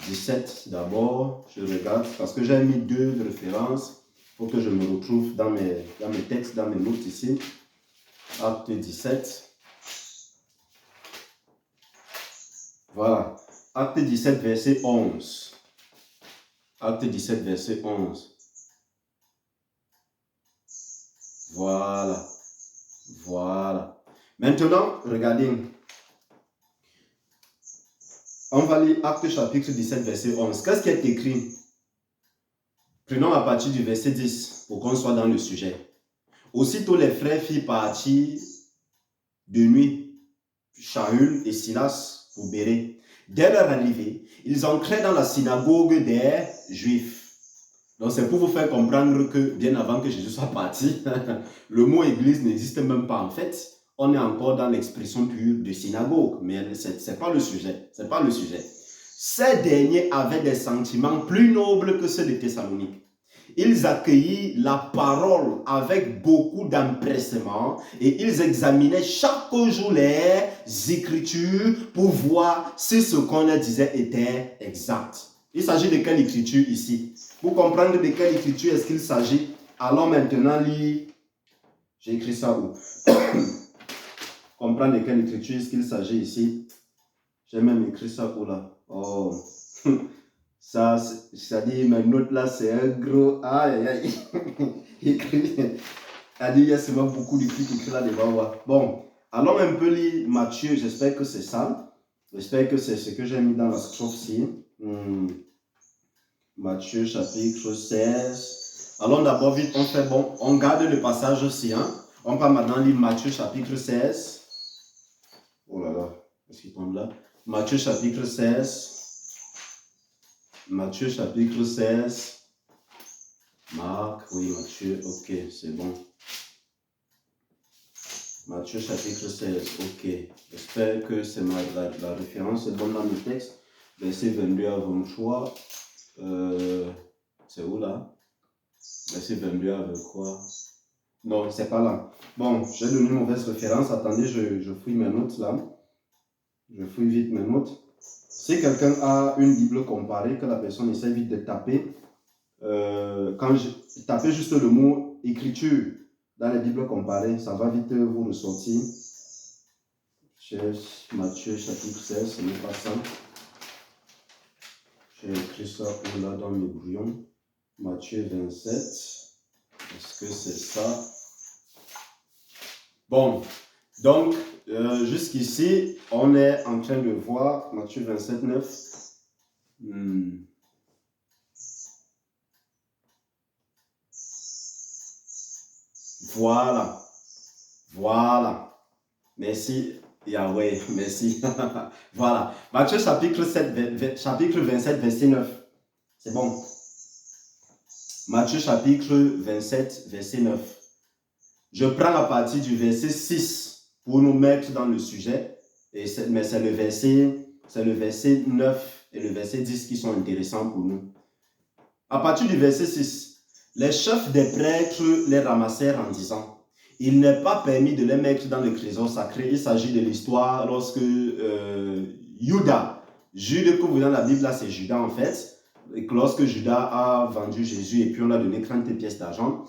17 d'abord. Je regarde parce que j'ai mis deux références. Il faut que je me retrouve dans mes textes, dans mes notes ici. Acte 17. Voilà. Acte 17, verset 11. Acte 17, verset 11. Voilà. Voilà. Maintenant, regardez. On va lire Acte chapitre 17, verset 11. Qu'est-ce qui est écrit? Prenons à partir du verset 10 pour qu'on soit dans le sujet. Aussitôt les frères firent partir de nuit Shaul et Silas pour Bérée. Dès leur arrivée, ils entraient dans la synagogue des Juifs. Donc c'est pour vous faire comprendre que bien avant que Jésus soit parti, le mot église n'existe même pas en fait. On est encore dans l'expression pure de synagogue, mais ce n'est pas le sujet. C'est pas le sujet. Ces derniers avaient des sentiments plus nobles que ceux de Thessalonique. Ils accueillirent la parole avec beaucoup d'empressement et ils examinaient chaque jour les Écritures pour voir si ce qu'on leur disait était exact. Il s'agit de quelle écriture ici? Pour comprendre de quelle écriture est-ce qu'il s'agit, allons maintenant lire. J'ai écrit ça où? Comprendre de quelle écriture est-ce qu'il s'agit ici. J'ai même écrit ça où là? Oh, ça dit, mes notes là, c'est un gros. Aïe, aïe, écrit. Il y a seulement beaucoup de trucs écrits là devant. Bon, allons un peu lire Matthieu, j'espère que c'est ça. J'espère que c'est ce que j'ai mis dans la scripture. Matthieu chapitre 16. Allons d'abord vite, on fait bon. On garde le passage aussi. Hein? On va maintenant lire Matthieu chapitre 16. Oh là là, est-ce qu'il tombe là? Matthieu chapitre 16. Matthieu chapitre 16. Marc, oui, Matthieu, ok, c'est bon. Matthieu chapitre 16, ok. J'espère que c'est la référence est bonne dans le texte. Verset 22 à 23. C'est où là? Verset 22 à 23. Non, c'est pas là. Bon, j'ai donné une mauvaise référence. Attendez, je fouille mes notes là. Je fouille vite mes notes. Si quelqu'un a une Bible comparée, que la personne essaie vite de taper, quand je tapez juste le mot écriture dans les Bibles comparées, ça va vite vous ressortir. Matthieu chapitre 16, ce n'est pas ça. J'ai écrit ça là dans mes brouillons. Matthieu 27. Est-ce que c'est ça? Bon, donc, jusqu'ici, on est en train de voir Matthieu 27, 9. Voilà. Voilà. Merci, Yahweh. Merci. Voilà. Matthieu chapitre 27, verset 9. C'est bon. Matthieu chapitre 27, verset 9. Je prends la partie du verset 6 pour nous mettre dans le sujet. Mais c'est le verset 9 et le verset 10 qui sont intéressants pour nous. À partir du verset 6. Les chefs des prêtres les ramassèrent en disant, il n'est pas permis de les mettre dans le trésor sacré. Il s'agit de l'histoire lorsque Judas que vous voyez dans la Bible, là c'est Judas en fait, et que lorsque Judas a vendu Jésus et puis on a donné 30 pièces d'argent,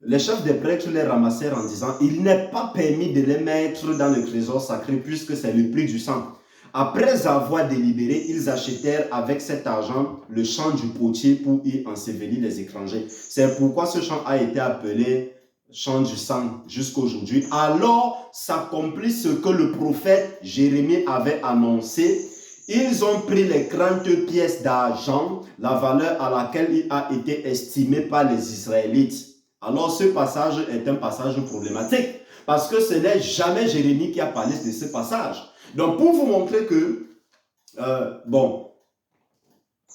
les chefs des prêtres les ramassèrent en disant, il n'est pas permis de les mettre dans le trésor sacré puisque c'est le prix du sang. Après avoir délibéré, ils achetèrent avec cet argent le champ du potier pour y ensevelir les étrangers. C'est pourquoi ce champ a été appelé champ du sang jusqu'à aujourd'hui. Alors s'accomplit ce que le prophète Jérémie avait annoncé. Ils ont pris les 30 pièces d'argent, la valeur à laquelle il a été estimé par les Israélites. Alors ce passage est un passage problématique parce que ce n'est jamais Jérémie qui a parlé de ce passage. Donc, pour vous montrer que,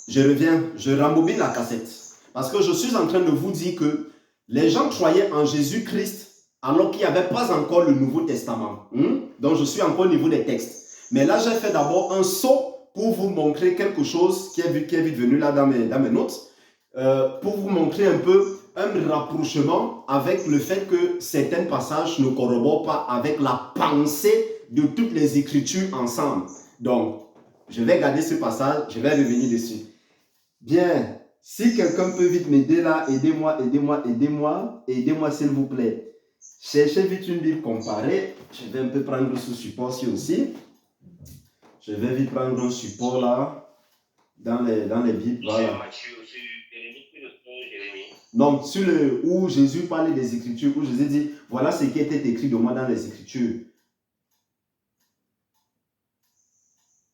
je rembobine la cassette. Parce que je suis en train de vous dire que les gens croyaient en Jésus-Christ alors qu'il n'y avait pas encore le Nouveau Testament. Donc, je suis encore au niveau des textes. Mais là, j'ai fait d'abord un saut pour vous montrer quelque chose qui est vite venu là dans mes notes. Pour vous montrer un peu un rapprochement avec le fait que certains passages ne corroborent pas avec la pensée de toutes les Écritures ensemble. Donc, je vais garder ce passage, je vais revenir dessus. Bien, si quelqu'un peut vite m'aider là, aidez-moi s'il vous plaît. Cherchez vite une Bible comparée. Je vais un peu prendre ce support-ci aussi. Je vais vite prendre un support là, dans les Bibles. Voilà. Matthieu, sur Jérémie, Jérémie. Non, sur le où Jésus parlait des Écritures, où Jésus dit, voilà ce qui était écrit de moi dans les Écritures.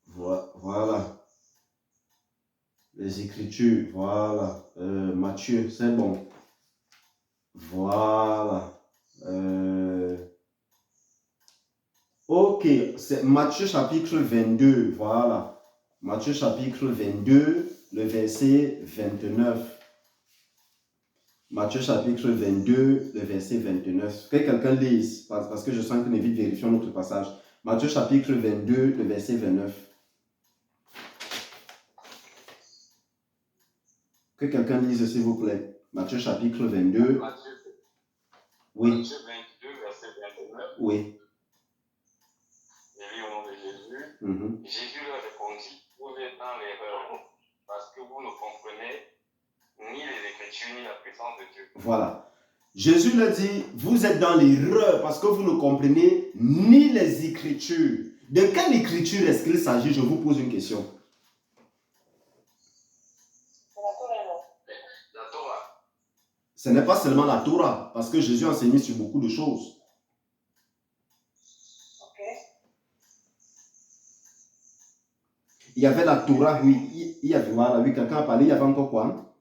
Voilà. Les Écritures, voilà. Matthieu, c'est bon. Voilà. Ok, c'est Matthieu chapitre 22, voilà. Matthieu chapitre 22, le verset 29. Matthieu chapitre 22, le verset 29. Que quelqu'un lise, parce que je sens qu'on est vite vérifiant notre passage. Matthieu chapitre 22, le verset 29. Que quelqu'un lise, s'il vous plaît. Matthieu chapitre 22. Oui. Matthieu 22, verset 29. Oui. Je lis au nom de Jésus. Mhm. Jésus leur répondit, vous êtes dans l'erreur, parce que vous ne comprenez ni les Écritures, ni la puissance de Dieu. Voilà. Jésus leur dit, vous êtes dans l'erreur parce que vous ne comprenez ni les Écritures. De quelle Écriture est-ce qu'il s'agit? Je vous pose une question. La Torah. Ce n'est pas seulement la Torah, parce que Jésus a enseigné sur beaucoup de choses. Ok. Il y avait la Torah, oui. Il y avait, voilà, oui, quelqu'un a parlé, il y avait encore quoi?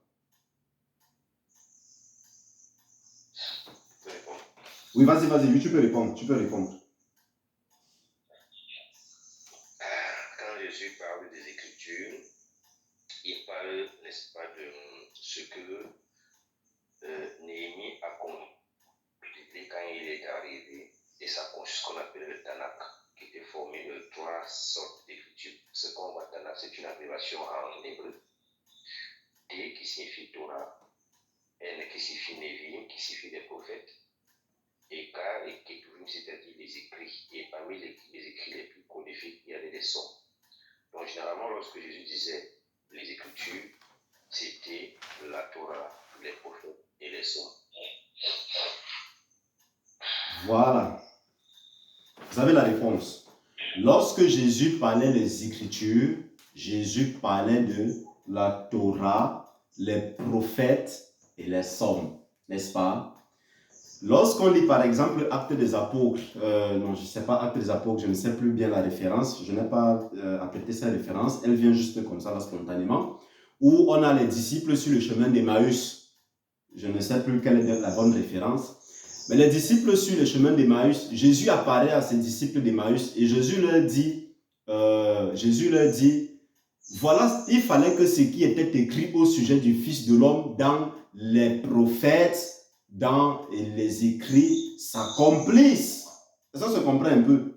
Oui, vas-y, oui, tu peux répondre, Quand Jésus parle des Écritures, il parle, n'est-ce pas, de ce que Néhémie a complété quand il est arrivé, et ça ce qu'on appelle le Tanakh, qui était formé de 3 sortes d'écritures. Ce qu'on voit Tanakh, c'est une abréviation en hébreu. T qui signifie Torah, N qui signifie Névi, qui signifie des prophètes, et K et Ketuvim, c'est-à-dire les écrits. Et parmi les écrits les plus prolifiques, il y a les leçons. Donc généralement, lorsque Jésus disait les Écritures, c'était la Torah, les prophètes et les sons. Voilà. Vous avez la réponse. Lorsque Jésus parlait des Écritures, Jésus parlait de la Torah, les prophètes et les psaumes, n'est-ce pas? Lorsqu'on lit par exemple Actes des Apôtres, non, je ne sais pas, Actes des Apôtres, je ne sais plus bien la référence, je n'ai pas apprêté sa référence, elle vient juste comme ça, là, spontanément, où on a les disciples sur le chemin d'Emmaüs. Je ne sais plus quelle est la bonne référence. Mais les disciples sur le chemin d'Emmaüs, Jésus apparaît à ses disciples d'Emmaüs et Jésus leur dit, voilà, il fallait que ce qui était écrit au sujet du Fils de l'homme dans les prophètes, dans les écrits, s'accomplisse. Ça se comprend un peu.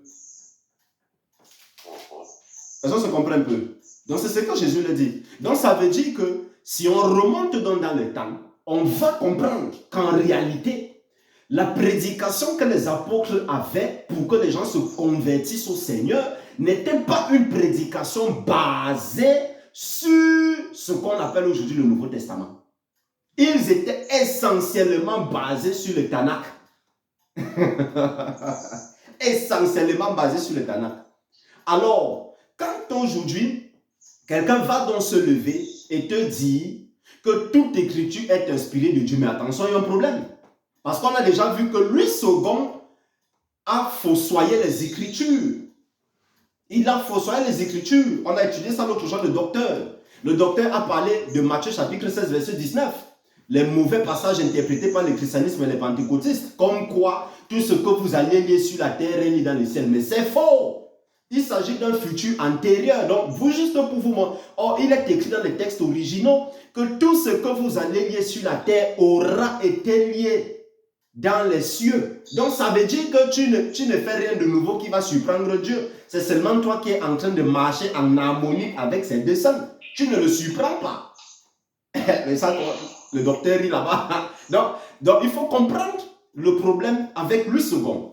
Ça se comprend un peu. Donc c'est ce que Jésus leur dit. Donc ça veut dire que si on remonte dans le temps, on va comprendre qu'en réalité, la prédication que les apôtres avaient pour que les gens se convertissent au Seigneur n'était pas une prédication basée sur ce qu'on appelle aujourd'hui le Nouveau Testament. Ils étaient essentiellement basés sur le Tanakh. Essentiellement basés sur le Tanakh. Alors, quand aujourd'hui, quelqu'un va donc se lever et te dire que toute écriture est inspirée de Dieu, mais attention, il y a un problème. Parce qu'on a déjà vu que Louis II a fossoyé les Écritures. Il a fossoyé les Écritures. On a étudié ça l'autre jour, le docteur. Le docteur a parlé de Matthieu chapitre 16, verset 19. Les mauvais passages interprétés par le christianisme et les pentecôtistes. Comme quoi, tout ce que vous allez lire sur la terre est lu dans le ciel. Mais c'est faux. Il s'agit d'un futur antérieur. Donc, vous, juste pour vous montrer. Or, il est écrit dans les textes originaux que tout ce que vous allez lire sur la terre aura été lié dans les cieux. Donc, ça veut dire que tu ne fais rien de nouveau qui va surprendre Dieu. C'est seulement toi qui es en train de marcher en harmonie avec ses desseins. Tu ne le surprends pas. Mais ça, le docteur est là-bas. Donc, il faut comprendre le problème avec Louis II.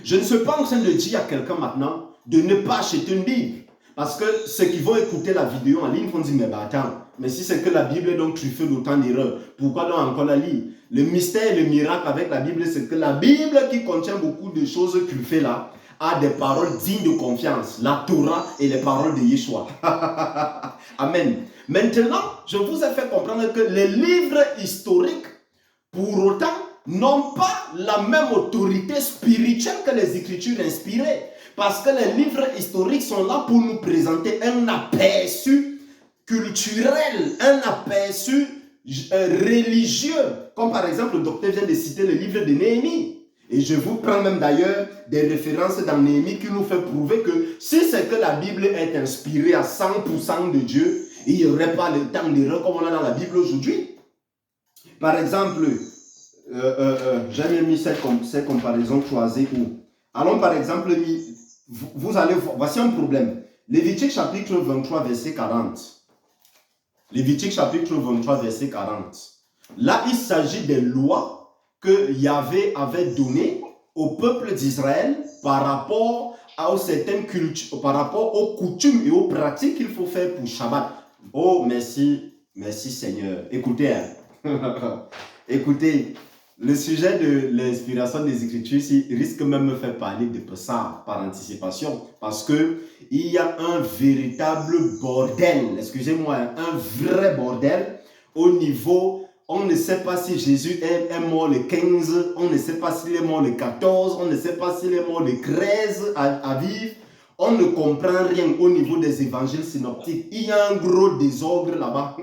Je ne suis pas en train de dire à quelqu'un maintenant de ne pas acheter une Bible. Parce que ceux qui vont écouter la vidéo en ligne vont dire, mais attends, mais si c'est que la Bible est donc truffée d'autant d'erreurs, pourquoi donc encore la lire? Le mystère et le miracle avec la Bible, c'est que la Bible qui contient beaucoup de choses truffées là, a des paroles dignes de confiance. La Torah et les paroles de Yeshua. Amen. Maintenant, je vous ai fait comprendre que les livres historiques, pour autant, n'ont pas la même autorité spirituelle que les Écritures inspirées. Parce que les livres historiques sont là pour nous présenter un aperçu culturel, un aperçu religieux. Comme par exemple, le docteur vient de citer le livre de Néhémie. Et je vous prends même d'ailleurs des références dans Néhémie qui nous fait prouver que si c'est que la Bible est inspirée à 100% de Dieu, il n'y aurait pas le temps d'erreur comme on a dans la Bible aujourd'hui. Par exemple, j'ai mis cette comparaison croisée où, allons par exemple, vous allez voir, voici un problème. Lévitique chapitre 23, verset 40. Lévitique chapitre 23, verset 40. Là, il s'agit des lois que Yahvé avait données au peuple d'Israël par rapport à certaines cultures, par rapport aux coutumes et aux pratiques qu'il faut faire pour Shabbat. Oh, merci Seigneur. Écoutez, écoutez, le sujet de l'inspiration des Écritures ici risque même de me faire parler de ça par anticipation, parce que il y a un véritable bordel, excusez-moi, un vrai bordel au niveau. On ne sait pas si Jésus est mort le 15, on ne sait pas s'il est mort le 14, on ne sait pas s'il est mort le 13 à vivre. On ne comprend rien au niveau des évangiles synoptiques. Il y a un gros désordre là-bas.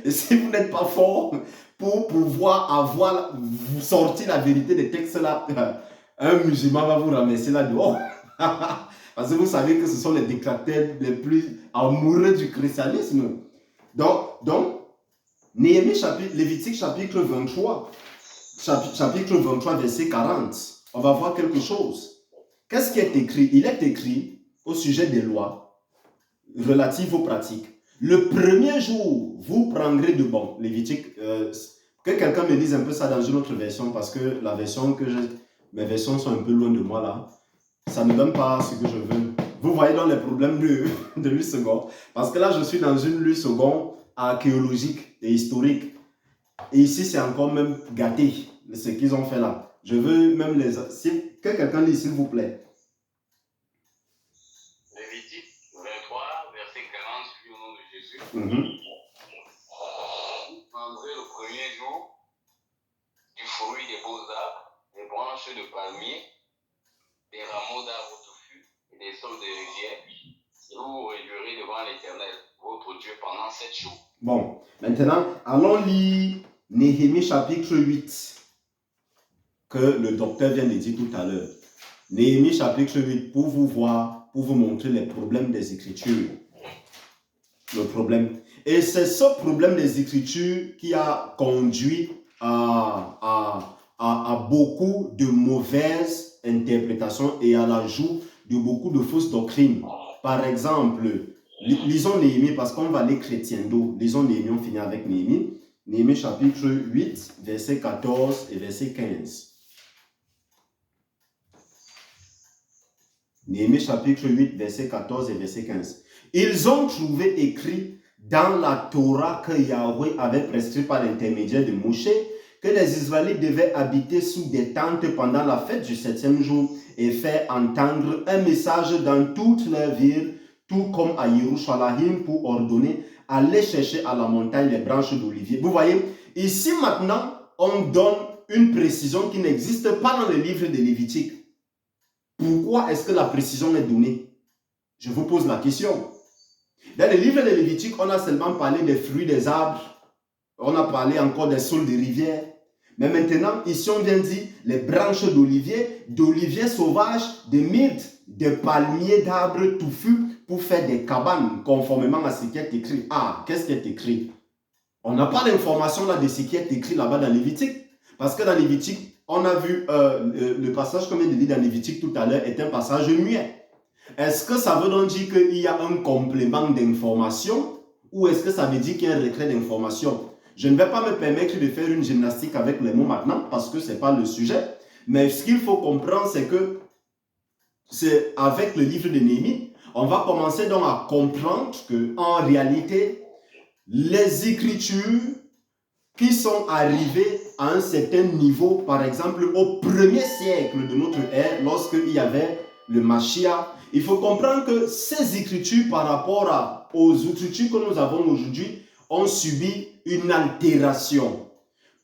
Et si vous n'êtes pas fort pour pouvoir vous sortir la vérité des textes là, un musulman va vous ramasser là dehors. Parce que vous savez que ce sont les détracteurs les plus amoureux du christianisme. Donc Lévitique chapitre 23, verset 40, on va voir quelque chose. Qu'est-ce qui est écrit? Il est écrit au sujet des lois relatives aux pratiques. Le premier jour, vous prendrez de bon. Lévitique, que quelqu'un me dise un peu ça dans une autre version, parce que la version que j'ai, mes versions sont un peu loin de moi là. Ça ne donne pas ce que je veux. Vous voyez dans les problèmes de l'U second. Parce que là, je suis dans une L'U second archéologique et historique. Et ici, c'est encore même gâté, ce qu'ils ont fait là. Je veux même que quelqu'un lit, s'il vous plaît. Lévitique 23, verset 40, au nom de Jésus. Vous prendrez le premier jour du fruit des beaux arbres, des branches de palmier, des rameaux d'arbres touffus et des saules de rivière. Et vous vous réjouirez devant l'Éternel, votre Dieu, pendant 7 jours. Bon, maintenant, allons lire Néhémie chapitre 8, que le docteur vient de dire tout à l'heure. Néhémie chapitre 8, pour vous voir, pour vous montrer les problèmes des Écritures. Le problème. Et c'est ce problème des Écritures qui a conduit à beaucoup de mauvaises interprétations et à l'ajout de beaucoup de fausses doctrines. Par exemple, lisons Néhémie parce qu'on va aller chrétiendo. Lisons Néhémie, on finit avec Néhémie. Néhémie chapitre 8, verset 14 et verset 15. Néhémie chapitre 8, verset 14 et verset 15. Ils ont trouvé écrit dans la Torah que Yahweh avait prescrit par l'intermédiaire de Moshe que les Israélites devaient habiter sous des tentes pendant la fête du 7e jour et faire entendre un message dans toutes leurs villes, tout comme à Yerushalayim, pour ordonner aller chercher à la montagne les branches d'olivier. Vous voyez, ici maintenant, on donne une précision qui n'existe pas dans le livre de Lévitique. Pourquoi est-ce que la précision est donnée? Je vous pose la question. Dans le livre de Lévitique, on a seulement parlé des fruits des arbres, on a parlé encore des saules de rivière. Mais maintenant, ici on vient dire les branches d'olivier sauvages, de myrtes, de palmiers, d'arbres touffus pour faire des cabanes conformément à ce qui est écrit. Ah, qu'est-ce qui est écrit? On n'a pas l'information là de ce qui est écrit là-bas dans Lévitique. Parce que dans Lévitique, on a vu le passage qu'on vient de lire dans Lévitique tout à l'heure est un passage muet. Est-ce que ça veut donc dire qu'il y a un complément d'information ou est-ce que ça veut dire qu'il y a un retrait d'information? Je ne vais pas me permettre de faire une gymnastique avec les mots maintenant parce que ce n'est pas le sujet. Mais ce qu'il faut comprendre, c'est que c'est avec le livre de Néhémie, on va commencer donc à comprendre qu'en réalité, les Écritures qui sont arrivées à un certain niveau, par exemple au 1er siècle de notre ère, lorsqu'il y avait le Mashiach. Il faut comprendre que ces écritures par rapport aux écritures que nous avons aujourd'hui ont subi une altération.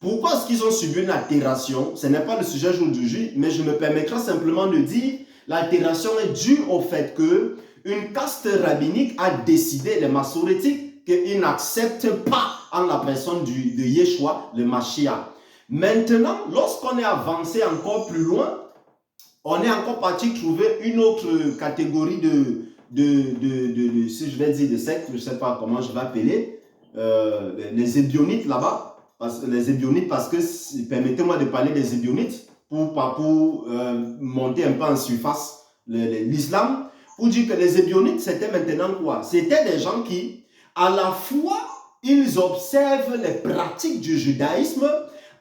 Pourquoi est-ce qu'ils ont subi une altération? Ce n'est pas le sujet d'aujourd'hui, mais je me permettrai simplement de dire l'altération est due au fait que une caste rabbinique a décidé, les massorétiques, qu'ils n'acceptent pas en la personne de Yeshua, le Mashiach. Maintenant, lorsqu'on est avancé encore plus loin, on est encore parti trouver une autre catégorie si je vais dire de sectes, je ne sais pas comment je vais appeler, les Ébionites là-bas. Les Ébionites, parce que, permettez-moi de parler des Ébionites pour monter un peu en surface l'islam, pour dire que les Ébionites, c'était maintenant quoi? C'était des gens qui, à la fois, ils observent les pratiques du judaïsme,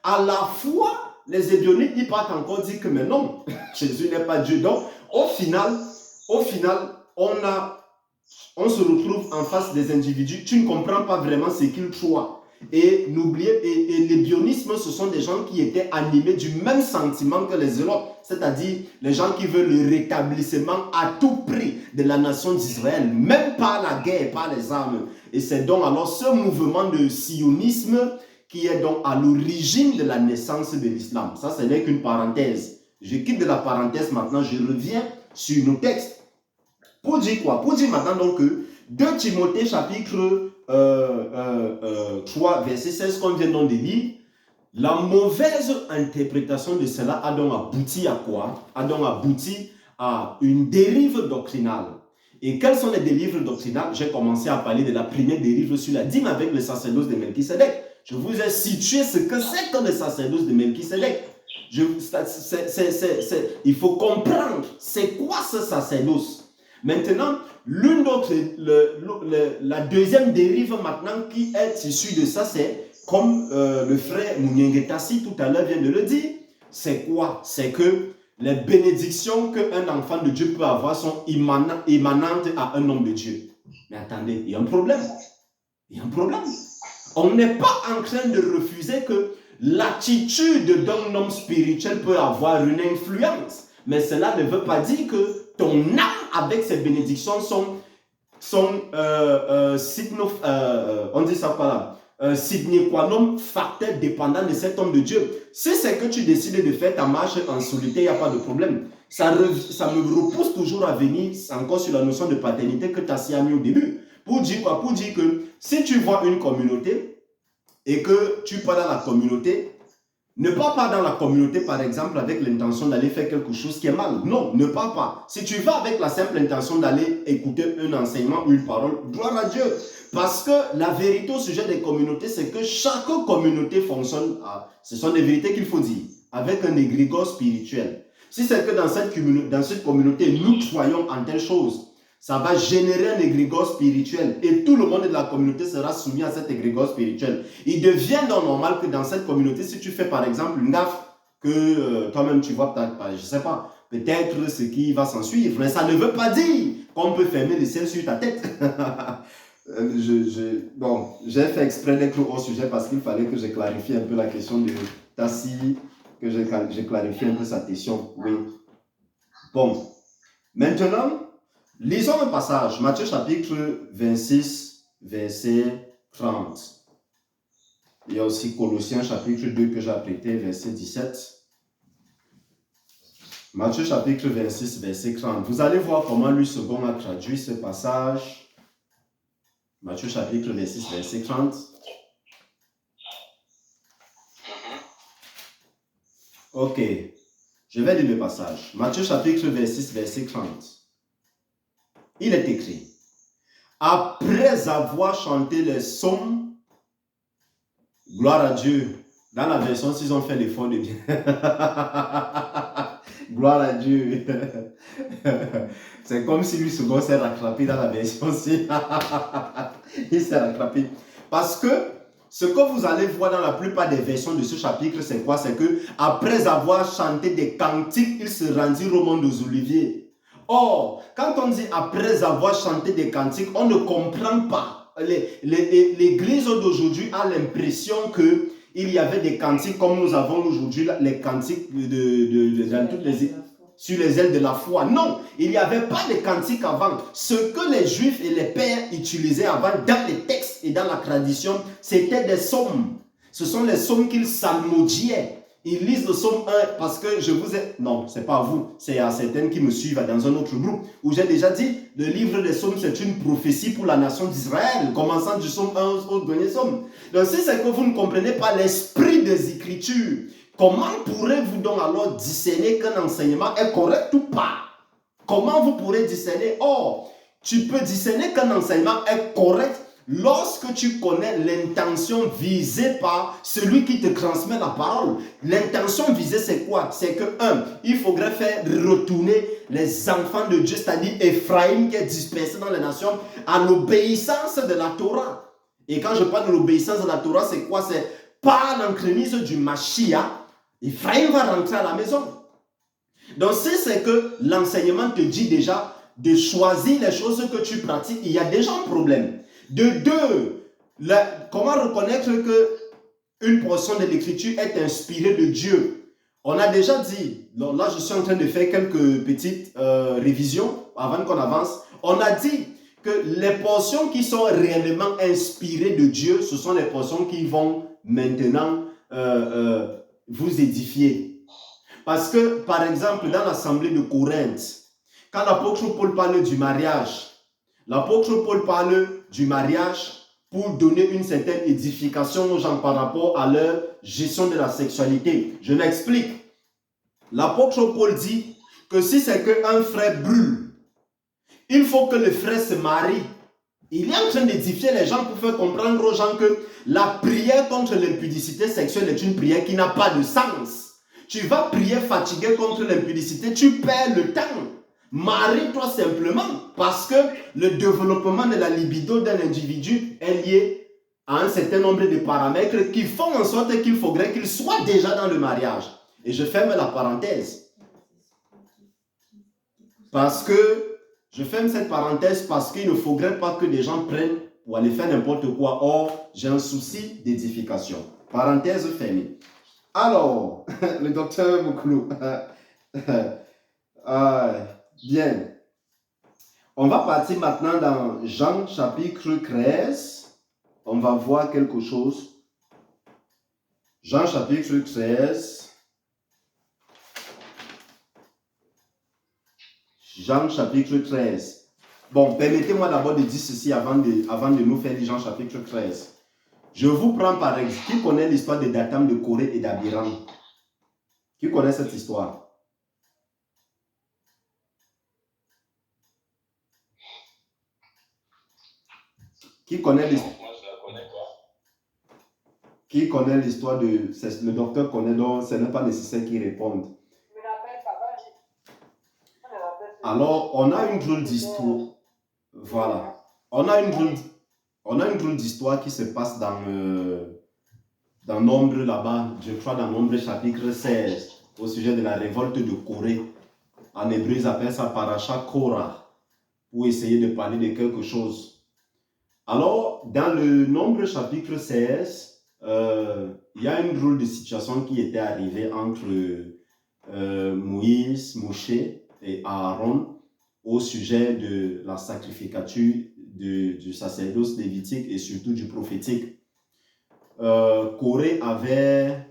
à la fois, les Ébionites, ils partent encore dire que, mais non, Jésus n'est pas Dieu. Donc, au final, on se retrouve en face des individus, tu ne comprends pas vraiment ce qu'ils croient. Et n'oubliez, et les bionismes, ce sont des gens qui étaient animés du même sentiment que les zélotes, c'est-à-dire les gens qui veulent le rétablissement à tout prix de la nation d'Israël, même par la guerre, par les armes. Et c'est donc alors ce mouvement de sionisme qui est donc à l'origine de la naissance de l'islam. Ça, ce n'est qu'une parenthèse. Je quitte de la parenthèse maintenant, je reviens sur nos textes. Pour dire quoi? Pour dire maintenant donc que 2 Timothée chapitre 3, verset 16 qu'on vient donc de lire, la mauvaise interprétation de cela a donc abouti à quoi? A donc abouti à une dérive doctrinale. Et quelles sont les dérives doctrinales? J'ai commencé à parler de la première dérive sur la dîme avec le sacerdoce de Melchisedec. Je vous ai situé ce que c'est que le sacerdoce de Melchisedec. Il faut comprendre c'est quoi ce sacerdoce. Maintenant, la deuxième dérive maintenant qui est issue de ça, c'est comme le frère Mouniengetasi tout à l'heure vient de le dire, c'est quoi? C'est que les bénédictions qu'un enfant de Dieu peut avoir sont immanentes à un homme de Dieu. Mais attendez, il y a un problème. Il y a un problème. On n'est pas en train de refuser que l'attitude d'un homme spirituel peut avoir une influence. Mais cela ne veut pas dire que ton âme avec ces bénédictions on dit ça par là, sine qua non, facteur dépendant de cet homme de Dieu. Si c'est que tu décides de faire ta marche en solitaire, il n'y a pas de problème. Ça me repousse toujours à venir encore sur la notion de paternité que tu as si mis au début. Pour dire quoi? Pour dire que si tu vois une communauté et que tu pars dans la communauté, ne pars pas dans la communauté, par exemple, avec l'intention d'aller faire quelque chose qui est mal. Non, ne pars pas. Si tu vas avec la simple intention d'aller écouter un enseignement ou une parole, gloire à Dieu. Parce que la vérité au sujet des communautés, c'est que chaque communauté fonctionne, ce sont des vérités qu'il faut dire, avec un égrégore spirituel. Si c'est que dans cette communauté, nous croyons en telle chose, ça va générer un égrégore spirituel et tout le monde de la communauté sera soumis à cet égrégore spirituel. Il devient donc normal que dans cette communauté, si tu fais par exemple une gaffe, que toi-même tu vois peut-être pas, je ne sais pas, peut-être ce qui va s'en suivre, mais ça ne veut pas dire qu'on peut fermer le ciel sur ta tête. Bon, j'ai fait exprès d'être au sujet parce qu'il fallait que je clarifie un peu la question de Tassi, que je clarifie un peu sa question. Oui. Bon, maintenant, lisons un passage, Matthieu chapitre 26, verset 30. Il y a aussi Colossiens chapitre 2 que j'ai apprêté, verset 17. Matthieu chapitre 26, verset 30. Vous allez voir comment Louis II a traduit ce passage. Matthieu chapitre 26, verset 30. Ok, je vais lire le passage. Matthieu chapitre 26, verset 30. Il est écrit, après avoir chanté les psaumes, gloire à Dieu, dans la version s'ils ont fait l'effort de bien. Gloire à Dieu. C'est comme si lui souvent s'est rattrapé dans la version ci. Il s'est rattrapé. Parce que ce que vous allez voir dans la plupart des versions de ce chapitre, c'est quoi? C'est que après avoir chanté des cantiques, il se rendit au mont des Oliviers. Or, quand on dit après avoir chanté des cantiques, on ne comprend pas. L'église d'aujourd'hui a l'impression que Il y avait des cantiques comme nous avons aujourd'hui, les cantiques dans toutes les, sur les ailes de la foi. Non, il n'y avait pas de cantiques avant. Ce que les Juifs et les pères utilisaient avant dans les textes et dans la tradition, c'était des psaumes. Ce sont les psaumes qu'ils psalmodiaient. Ils lisent le psaume 1 parce que je vous ai... Non, ce n'est pas à vous, c'est à certaines qui me suivent dans un autre groupe où j'ai déjà dit, le livre des psaumes, c'est une prophétie pour la nation d'Israël, commençant du psaume 1 au dernier psaume. Donc si c'est que vous ne comprenez pas l'esprit des Écritures, comment pourrez-vous donc alors discerner qu'un enseignement est correct ou pas? Comment vous pourrez discerner? Or, tu peux discerner qu'un enseignement est correct lorsque tu connais l'intention visée par celui qui te transmet la parole. L'intention visée, c'est quoi? C'est que, il faudrait faire retourner les enfants de Dieu, c'est-à-dire Ephraïm qui est dispersé dans les nations, à l'obéissance de la Torah. Et quand je parle de l'obéissance de la Torah, c'est quoi? C'est par l'entremise du Mashiach, Ephraïm va rentrer à la maison. Donc, si c'est que l'enseignement te dit déjà de choisir les choses que tu pratiques, il y a déjà un problème. De deux, comment reconnaître qu'une portion de l'écriture est inspirée de Dieu? On a déjà dit, là je suis en train de faire quelques petites révisions avant qu'on avance. On a dit que les portions qui sont réellement inspirées de Dieu, ce sont les portions qui vont maintenant vous édifier. Parce que, par exemple, dans l'assemblée de Corinthe, quand l'apôtre Paul parle du mariage, l'apôtre Paul parle du mariage pour donner une certaine édification aux gens par rapport à leur gestion de la sexualité. Je m'explique. L'apôtre Paul dit que si c'est qu'un frère brûle, il faut que le frère se marie. Il est en train d'édifier les gens pour faire comprendre aux gens que la prière contre l'impudicité sexuelle est une prière qui n'a pas de sens. Tu vas prier fatigué contre l'impudicité, tu perds le temps. Marie-toi simplement parce que le développement de la libido d'un individu est lié à un certain nombre de paramètres qui font en sorte qu'il faudrait qu'il soit déjà dans le mariage. Et je ferme la parenthèse. Je ferme cette parenthèse parce qu'il ne faudrait pas que des gens prennent pour aller faire n'importe quoi. Or, j'ai un souci d'édification. Parenthèse fermée. Alors, le docteur Mouklou. Bien. On va partir maintenant dans Jean chapitre 13. On va voir quelque chose. Jean chapitre 13. Jean chapitre 13. Bon, permettez-moi d'abord de dire ceci avant de nous faire Jean chapitre 13. Je vous prends par exemple, qui connaît l'histoire de Datam, de Corée et d'Abiram? Qui connaît cette histoire? Qui connaît l'histoire? Moi, je la connais pas. Qui connaît l'histoire de... Le docteur connaît, donc ce n'est pas nécessaire qu'il réponde. Alors, on a une drôle d'histoire. Voilà. On a une drôle d'histoire qui se passe dans Nombre là-bas, je crois dans Nombre chapitre 16, au sujet de la révolte de Corée. En hébreu, ils appellent ça Parashat Korah, pour essayer de parler de quelque chose. Alors, dans le Nombre chapitre 16, il y a une drôle de situation qui était arrivée entre Moïse, Moshe et Aaron au sujet de la sacrificature du sacerdoce lévitique et surtout du prophétique. Corée avait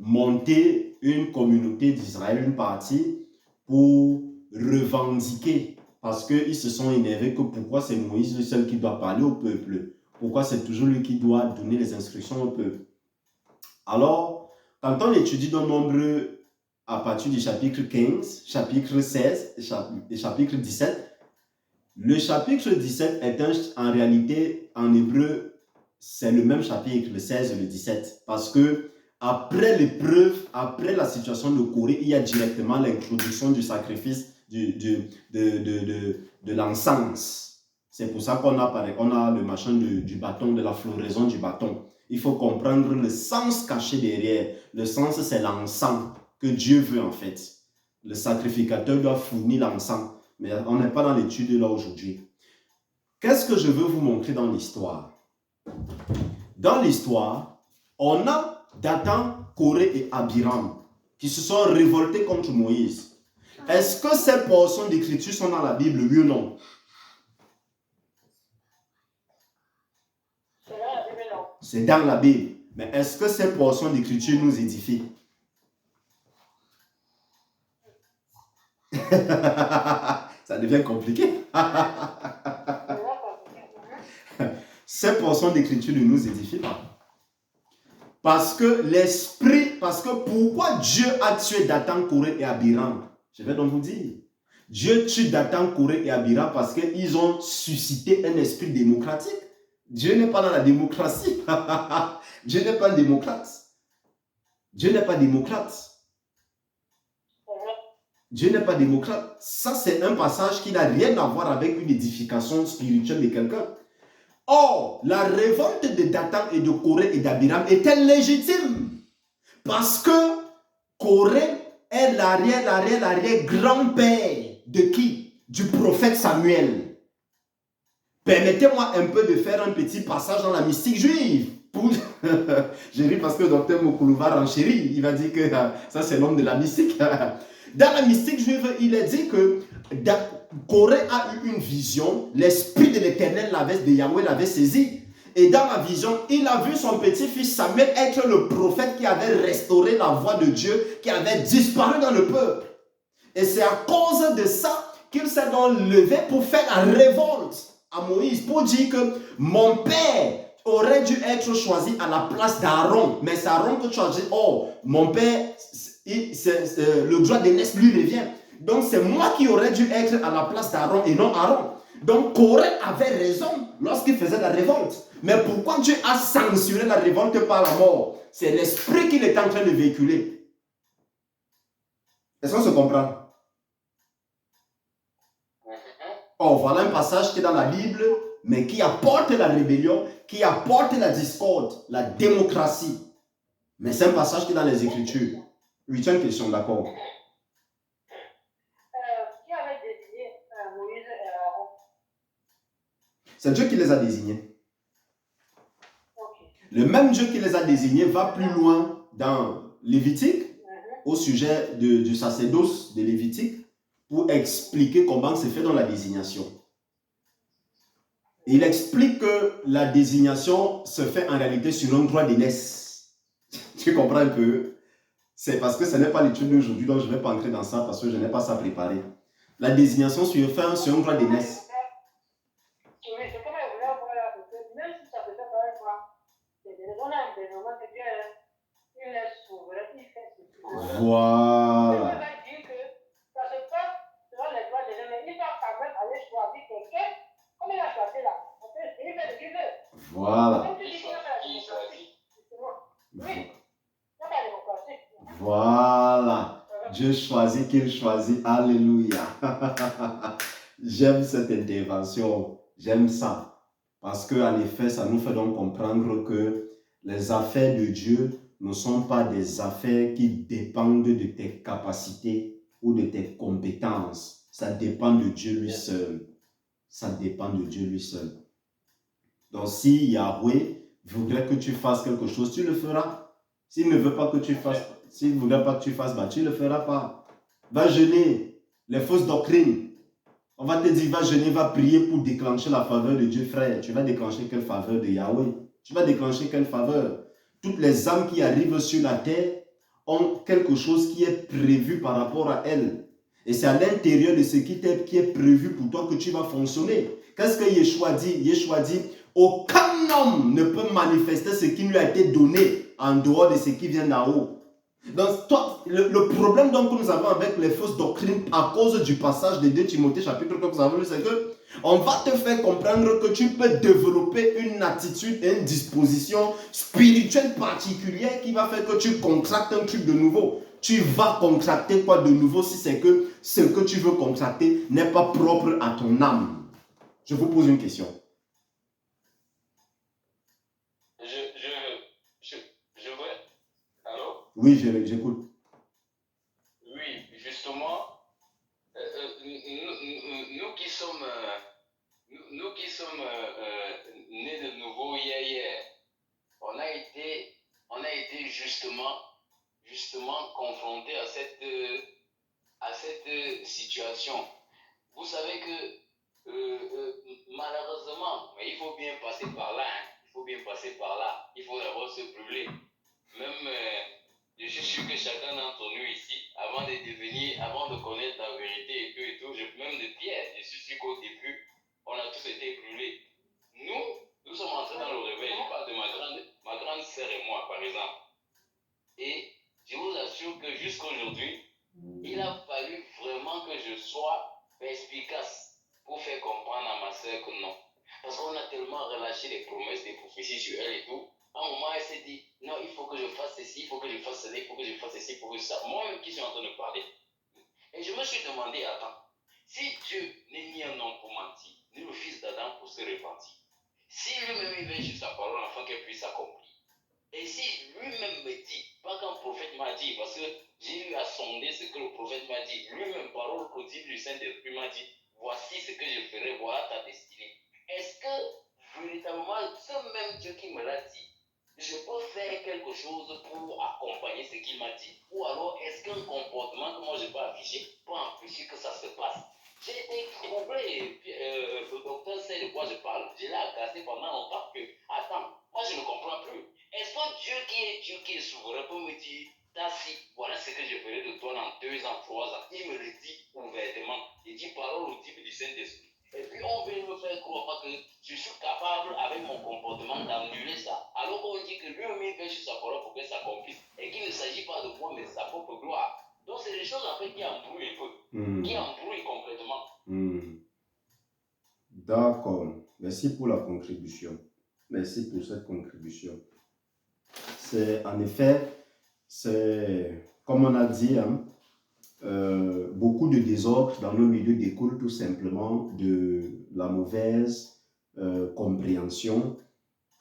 monté une communauté d'Israël, une partie, pour revendiquer, parce qu'ils se sont énervés que pourquoi c'est Moïse le seul qui doit parler au peuple, pourquoi c'est toujours lui qui doit donner les instructions au peuple. Alors, quand on étudie dans Nombre à partir du chapitre 15, chapitre 16 et chapitre 17, le chapitre 17 est en réalité, en hébreu, c'est le même chapitre, le 16 et le 17, parce que après l'épreuve, après la situation de Corée, il y a directement l'introduction du sacrifice de l'encens. C'est pour ça qu'on a le machin du bâton, de la floraison du bâton. Il faut comprendre le sens caché derrière. Le sens, c'est l'encens que Dieu veut en fait. Le sacrificateur doit fournir l'encens. Mais on n'est pas dans l'étude là aujourd'hui. Qu'est-ce que je veux vous montrer dans l'histoire? Dans l'histoire, On a Dathan, Corée et Abiram qui se sont révoltés contre Moïse. Est-ce que ces portions d'écriture sont dans la Bible, oui ou non? C'est dans la Bible. Mais est-ce que ces portions d'écriture nous édifient? Ça devient compliqué. Ces portions d'écriture ne nous édifient pas. Parce que pourquoi Dieu a tué Dathan, Corée et Abiram? Je vais donc vous dire. Dieu tue Dathan, Corée et Abiram parce qu'ils ont suscité un esprit démocratique. Dieu n'est pas dans la démocratie. Dieu n'est pas un démocrate. Dieu n'est pas démocrate. Dieu n'est pas démocrate. Ça, c'est un passage qui n'a rien à voir avec une édification spirituelle de quelqu'un. Or, la révolte de Dathan et de Corée et d'Abiram était légitime. Parce que Corée est l'arrière-grand-père de qui? Du prophète Samuel. Permettez-moi un peu de faire un petit passage dans la mystique juive. Je ris parce que le docteur Moukoulou va renchérir. Il va dire que ça, c'est l'homme de la mystique. Dans la mystique juive, il est dit que Corée a eu une vision. L'esprit de l'Éternel, de Yahweh, l'avait saisi. Et dans la vision, il a vu son petit-fils Samuel être le prophète qui avait restauré la voix de Dieu, qui avait disparu dans le peuple. Et c'est à cause de ça qu'il s'est donc levé pour faire la révolte à Moïse, pour dire que mon père aurait dû être choisi à la place d'Aaron. Mais c'est Aaron que tu as dit, oh, mon père, le droit d'aînesse lui revient. Donc c'est moi qui aurais dû être à la place d'Aaron et non Aaron. Donc Corée avait raison lorsqu'il faisait la révolte. Mais pourquoi Dieu a censuré la révolte par la mort? C'est l'esprit qu'il est en train de véhiculer. Est-ce qu'on se comprend? Oh, voilà un passage qui est dans la Bible, mais qui apporte la rébellion, qui apporte la discorde, la démocratie. Mais c'est un passage qui est dans les Écritures. 8e question, d'accord. Qui avait désigné Moïse et Aaron? C'est Dieu qui les a désignés. Okay. Le même Dieu qui les a désignés va plus loin dans Lévitique, au sujet du sacerdoce de Lévitique, pour expliquer comment c'est fait dans la désignation. Il explique que la désignation se fait en réalité sur un droit d'aînesse. Tu comprends un peu? C'est parce que ce n'est pas l'étude d'aujourd'hui, donc je ne vais pas entrer dans ça parce que je n'ai pas ça préparé. La désignation se fait sur un droit d'aînesse. Oui, c'est comme elle voulait voir là, parce que même si ça peut être par exemple, c'est des raisons là, des moments que Dieu il est souverain, il fait ce qu'il veut. Voilà. Il va dire que ça se passe selon les droits de l'homme, mais il va quand même aller choisir quelqu'un, comme il a choisi là. Parce qu'il fait ce qu'il veut. Voilà. Comme tu dis qu'il y a la démocratie, justement. Oui, il y a la démocratie. Voilà. Dieu choisit qu'il choisit. Alléluia. J'aime cette intervention. J'aime ça. Parce qu'en effet, ça nous fait donc comprendre que les affaires de Dieu ne sont pas des affaires qui dépendent de tes capacités ou de tes compétences. Ça dépend de Dieu lui seul. Ça dépend de Dieu lui seul. Donc si Yahweh voudrait que tu fasses quelque chose, tu le feras. S'il ne veut pas que tu fasses, s'il ne voudrait pas que tu fasses, bah, tu ne le feras pas. Va jeûner les fausses doctrines. On va te dire, va jeûner, va prier pour déclencher la faveur de Dieu, frère. Tu vas déclencher quelle faveur de Yahweh? Tu vas déclencher quelle faveur? Toutes les âmes qui arrivent sur la terre ont quelque chose qui est prévu par rapport à elles. Et c'est à l'intérieur de ce qui est prévu pour toi que tu vas fonctionner. Qu'est-ce que Yeshua dit? Yeshua dit, aucun homme ne peut manifester ce qui lui a été donné en dehors de ce qui vient d'en haut. Donc, toi, le problème donc, que nous avons avec les fausses doctrines à cause du passage de 2 Timothée chapitre 4 que nous avons lu, c'est que on va te faire comprendre que tu peux développer une attitude et une disposition spirituelle particulière qui va faire que tu contractes un truc de nouveau. Tu vas contracter quoi de nouveau si c'est que ce que tu veux contracter n'est pas propre à ton âme? Je vous pose une question. Je veux. Allô? Oui, j'écoute. Oui, justement, nous qui sommes, nés de nouveau hier, on on a été justement confronté à cette situation. Vous savez que malheureusement, mais il faut bien passer par là, hein. Il faut bien passer par là. Il faut d'abord se brûler. Même, je suis sûr que chacun d'entre nous ici, avant de connaître la vérité et tout, même de Pierre, je suis sûr qu'au début, on a tous été brûlés. Nous sommes entrés dans le réveil. Je parle de ma grande sœur et moi, par exemple. Et je vous assure que jusqu'à aujourd'hui, il a fallu vraiment que je sois perspicace pour faire comprendre à ma sœur que non. Parce qu'on a tellement relâché les promesses, des prophéties sur elle et tout. À un moment, elle s'est dit, non, il faut que je fasse ceci, il faut que je fasse cela, il faut que je fasse ceci, il faut que ça. Moi-même qui suis en train de parler. Et je me suis demandé, attends, si Dieu n'est ni un homme pour mentir, ni le fils d'Adam pour se repentir, si lui-même il veille sur sa parole afin qu'elle puisse s'accomplir, et si lui-même me dit, pas qu'un prophète m'a dit, parce que j'ai eu à sonder ce que le prophète m'a dit, lui-même, parole audible du Saint-Esprit m'a dit, voici ce que je ferai, voilà ta destinée. Est-ce que véritablement, ce même Dieu qui me l'a dit, je peux faire quelque chose pour accompagner ce qu'il m'a dit? Ou alors, est-ce qu'un comportement que moi je peux afficher peut empêcher que ça se passe? J'ai été troublé, le docteur sait de quoi je parle. Je l'ai agacé pendant longtemps que, attends, moi je ne comprends plus. Est-ce que Dieu qui est souverain peut me dire, si, voilà ce que je ferai de toi dans 2 ans, 3 ans? Il me le dit ouvertement. Il dit parole audible du Saint-Esprit. Et puis on veut me faire croire que je suis capable avec mon comportement d'annuler ça. Alors qu'on dit que lui-même il fait sur sa parole pour qu'elle s'accomplisse. Et qu'il ne s'agit pas de moi mais de sa propre gloire. Donc c'est des choses en fait qui embrouillent un peu. Qui embrouillent complètement. D'accord. Merci pour la contribution. Merci pour cette contribution. C'est en effet, c'est comme on a dit, hein, beaucoup de désordre dans nos milieux découle tout simplement de la mauvaise compréhension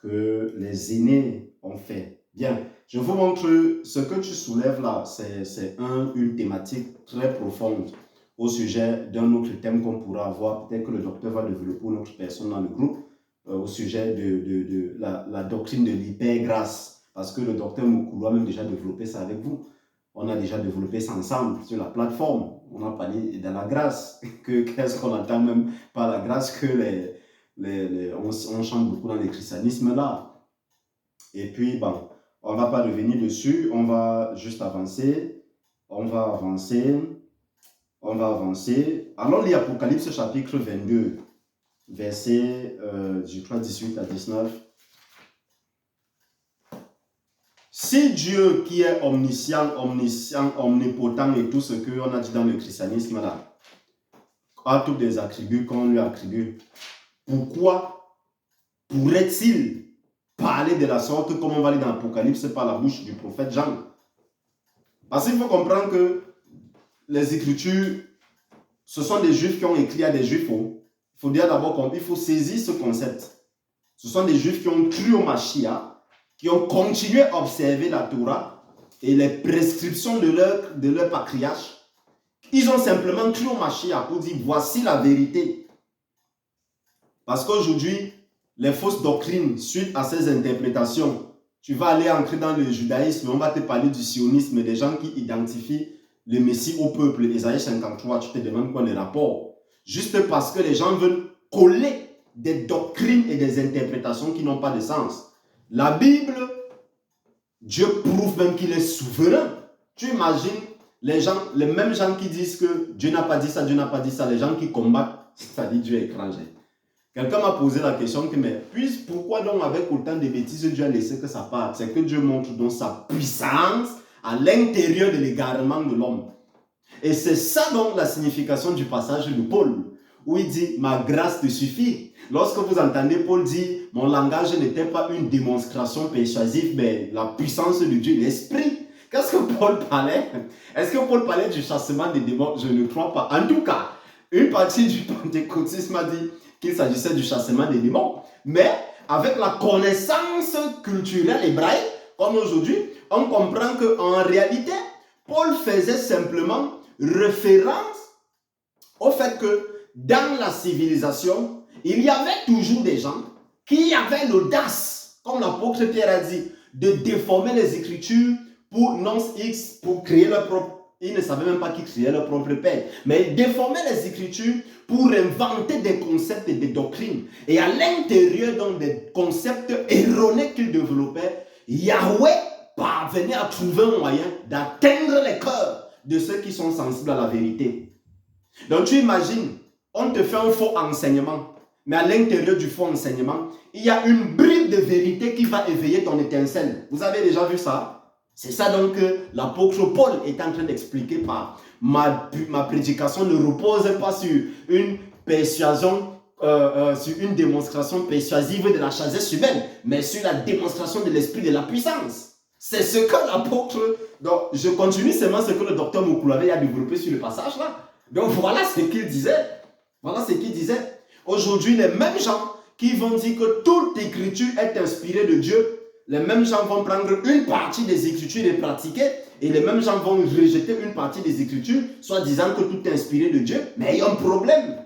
que les aînés ont fait. Bien, je vous montre ce que tu soulèves là, c'est une thématique très profonde au sujet d'un autre thème qu'on pourra avoir. Peut-être que le docteur va développer une autre personne dans le groupe au sujet de la doctrine de l'hypergrâce. Parce que le docteur Moukoulou a même déjà développé ça avec vous. On a déjà développé ça ensemble sur la plateforme. On a parlé de la grâce. Qu'est-ce qu'on entend même par la grâce que on chante beaucoup dans le christianisme là. Et puis, bon, on ne va pas revenir dessus. On va juste avancer. On va avancer. Allons lire Apocalypse chapitre 22, verset, je crois, 18 à 19. Si Dieu qui est omniscient, omnipotent et tout ce qu'on a dit dans le christianisme là, a tous des attributs qu'on lui attribue, pourquoi pourrait-il parler de la sorte comme on va lire dans l'Apocalypse par la bouche du prophète Jean? Parce qu'il faut comprendre que les Écritures, ce sont des Juifs qui ont écrit à des Juifs. Il faut dire d'abord qu'il faut saisir ce concept. Ce sont des Juifs qui ont cru au Mashiach, qui ont continué à observer la Torah et les prescriptions de leur patriarche. Ils ont simplement cru au Mashiach pour dire voici la vérité. Parce qu'aujourd'hui, les fausses doctrines, suite à ces interprétations, tu vas aller entrer dans le judaïsme, on va te parler du sionisme, des gens qui identifient le Messie au peuple. Ésaïe 53, tu te demandes quoi le rapport? Juste parce que les gens veulent coller des doctrines et des interprétations qui n'ont pas de sens. La Bible, Dieu prouve même qu'il est souverain. Tu imagines les mêmes gens qui disent que Dieu n'a pas dit ça, Dieu n'a pas dit ça, les gens qui combattent, ça dit Dieu est étranger. Quelqu'un m'a posé la question, mais pourquoi donc avec autant de bêtises Dieu a laissé que ça parte? C'est que Dieu montre donc sa puissance à l'intérieur de l'égarement de l'homme. Et c'est ça donc la signification du passage de Paul, où il dit, ma grâce te suffit. Lorsque vous entendez Paul dire, mon langage n'était pas une démonstration persuasive, mais la puissance de Dieu, l'esprit. Qu'est-ce que Paul parlait? Est-ce que Paul parlait du chassement des démons? Je ne crois pas. En tout cas, une partie du pentecôtisme a dit qu'il s'agissait du chassement des démons. Mais avec la connaissance culturelle hébraïque, comme aujourd'hui, on comprend qu'en réalité, Paul faisait simplement référence au fait que dans la civilisation, il y avait toujours des gens qui avaient l'audace, comme l'apôtre Pierre a dit, de déformer les Écritures pour Nonce X, pour créer leur propre... Ils ne savaient même pas qu'ils créaient leur propre père. Mais ils déformaient les Écritures pour inventer des concepts et des doctrines. Et à l'intérieur, donc, des concepts erronés qu'ils développaient, Yahweh parvenait à trouver un moyen d'atteindre les cœurs de ceux qui sont sensibles à la vérité. Donc tu imagines, on te fait un faux enseignement, mais à l'intérieur du faux enseignement, il y a une bribe de vérité qui va éveiller ton étincelle. Vous avez déjà vu ça? C'est ça donc que l'apôtre Paul est en train d'expliquer par ma prédication ne repose pas sur une persuasion, sur une démonstration persuasive de la sagesse humaine, mais sur la démonstration de l'esprit de la puissance. C'est ce que l'apôtre... Donc, je continue seulement ce que le docteur Moukoulave a développé sur le passage là. Donc, voilà ce qu'il disait. Voilà ce qu'il disait. Aujourd'hui, les mêmes gens qui vont dire que toute écriture est inspirée de Dieu, les mêmes gens vont prendre une partie des Écritures et les pratiquer, et les mêmes gens vont rejeter une partie des Écritures, soit disant que tout est inspiré de Dieu. Mais il y a un problème.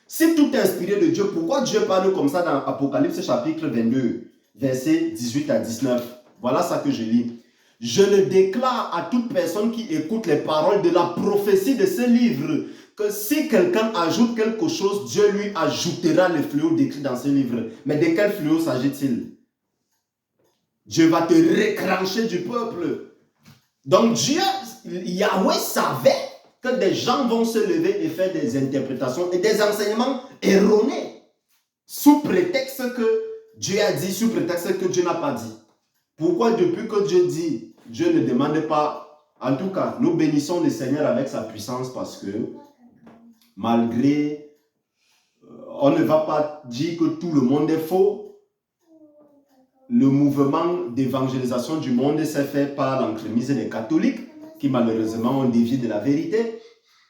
Si tout est inspiré de Dieu, pourquoi Dieu parle comme ça dans Apocalypse chapitre 22, versets 18 à 19? Voilà ça que je lis. Je le déclare à toute personne qui écoute les paroles de la prophétie de ce livre, que si quelqu'un ajoute quelque chose, Dieu lui ajoutera le fléau décrit dans ce livre. Mais de quel fléau s'agit-il? Dieu va te retrancher du peuple. Donc Dieu, Yahweh savait que des gens vont se lever et faire des interprétations et des enseignements erronés, sous prétexte que Dieu a dit, sous prétexte que Dieu n'a pas dit. Pourquoi depuis que Dieu dit, Dieu ne demande pas? En tout cas, nous bénissons le Seigneur avec sa puissance parce que malgré, on ne va pas dire que tout le monde est faux. Le mouvement d'évangélisation du monde s'est fait par l'entremise des catholiques qui malheureusement ont dévié de la vérité.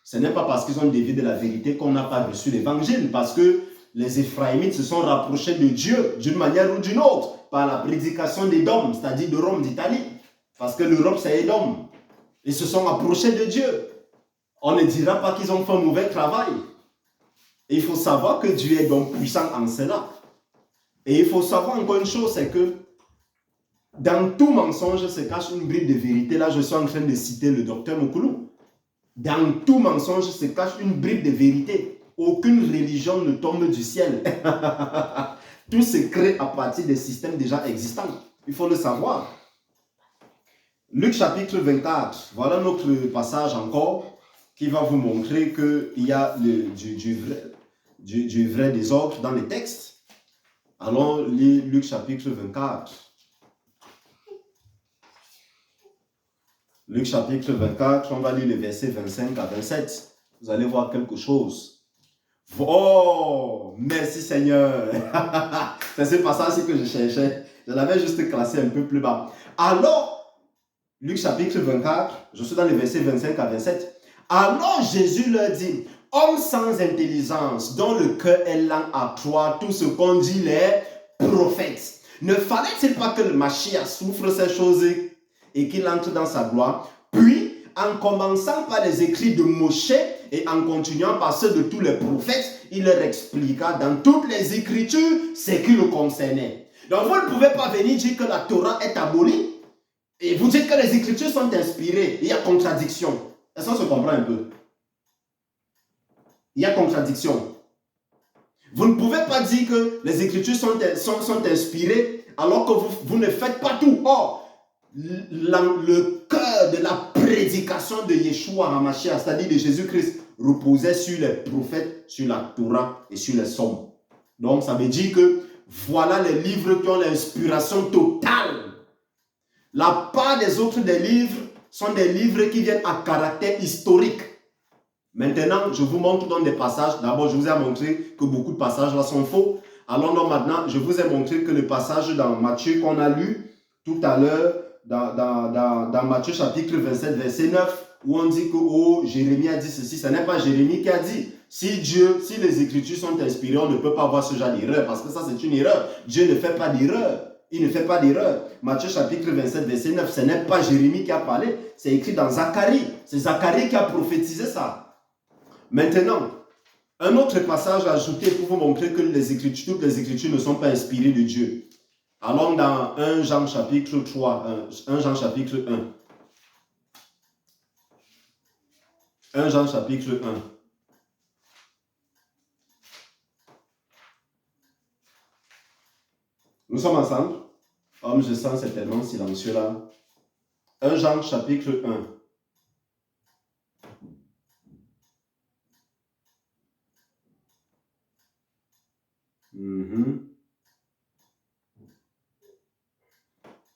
Ce n'est pas parce qu'ils ont dévié de la vérité qu'on n'a pas reçu l'évangile, parce que les Éphraïmites se sont rapprochés de Dieu d'une manière ou d'une autre par la prédication des dômes, c'est-à-dire de Rome, d'Italie. Parce que l'Europe, c'est Édom. Ils se sont approchés de Dieu. On ne dira pas qu'ils ont fait un mauvais travail. Et il faut savoir que Dieu est donc puissant en cela. Et il faut savoir encore une chose, c'est que dans tout mensonge se cache une bribe de vérité. Là, je suis en train de citer le docteur Moukoulou. Dans tout mensonge se cache une bribe de vérité. Aucune religion ne tombe du ciel. Tout se crée à partir des systèmes déjà existants. Il faut le savoir. Luc chapitre 24, voilà notre passage encore qui va vous montrer qu'il y a du vrai désordre dans les textes. Allons lire Luc chapitre 24. Luc chapitre 24, on va lire les versets 25 à 27. Vous allez voir quelque chose. Oh, merci Seigneur. C'est ce passage que je cherchais. Je l'avais juste classé un peu plus bas. Alors, Luc chapitre 24, je suis dans les versets 25 à 27. Alors Jésus leur dit, homme sans intelligence, dont le cœur est lent à croire tout ce qu'ont dit les prophètes. Ne fallait-il pas que le Mashiach souffre ces choses et qu'il entre dans sa gloire? Puis, en commençant par les écrits de Moïse et en continuant par ceux de tous les prophètes, il leur expliqua dans toutes les écritures ce qui le concernait. Donc, vous ne pouvez pas venir dire que la Torah est abolie et vous dites que les écritures sont inspirées. Il y a contradiction. Est-ce qu'on se comprend un peu? Il y a contradiction. Vous ne pouvez pas dire que les écritures sont inspirées alors que vous ne faites pas tout. Or, le cœur de la prédication de Yeshua HaMashiach, c'est-à-dire de Jésus-Christ, reposait sur les prophètes, sur la Torah et sur les psaumes. Donc, ça veut dire que voilà les livres qui ont l'inspiration totale. La part des autres des livres sont des livres qui viennent à caractère historique. Maintenant, je vous montre dans des passages. D'abord, je vous ai montré que beaucoup de passages là sont faux. Alors donc maintenant, je vous ai montré que le passage dans Matthieu qu'on a lu tout à l'heure, dans Matthieu chapitre 27, verset 9, où on dit que oh, Jérémie a dit ceci, ce n'est pas Jérémie qui a dit. Si les Écritures sont inspirées, on ne peut pas avoir ce genre d'erreur, parce que ça c'est une erreur. Dieu ne fait pas d'erreur. Il ne fait pas d'erreur. Matthieu chapitre 27, verset 9, ce n'est pas Jérémie qui a parlé, c'est écrit dans Zacharie. C'est Zacharie qui a prophétisé ça. Maintenant, un autre passage ajouté pour vous montrer que toutes les Écritures ne sont pas inspirées de Dieu. Allons dans 1 Jean chapitre 3, 1 Jean chapitre 1. 1 Jean chapitre 1. Nous sommes ensemble. Homme, je sens c'est tellement silencieux là. 1 Jean chapitre 1.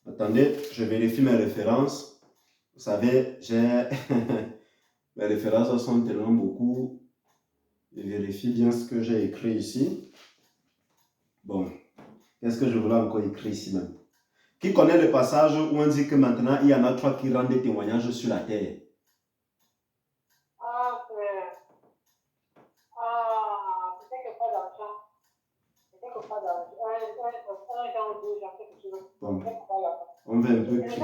Attendez, je vérifie mes références. Vous savez, mes références sont tellement beaucoup. Je vérifie bien ce que j'ai écrit ici. Bon, qu'est-ce que je voulais encore écrire ici même? Qui connaît le passage où on dit que maintenant il y en a 3 qui rendent des témoignages sur la terre? Bon, on va un peu crier.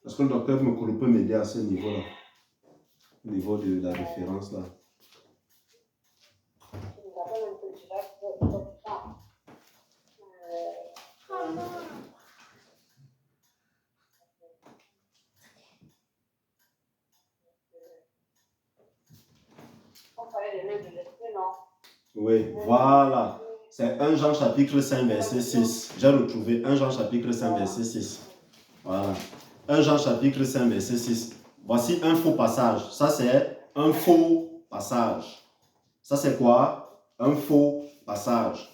Est-ce que le docteur Mokolo peut m'aider à ce niveau-là? Au niveau de la référence là. Oui, voilà. C'est 1 Jean chapitre 5 verset 6. J'ai retrouvé 1 Jean chapitre 5 verset 6. Voilà. 1 Jean chapitre 5 verset 6. Voici un faux passage. Ça c'est un faux passage. Ça c'est quoi? Un faux passage.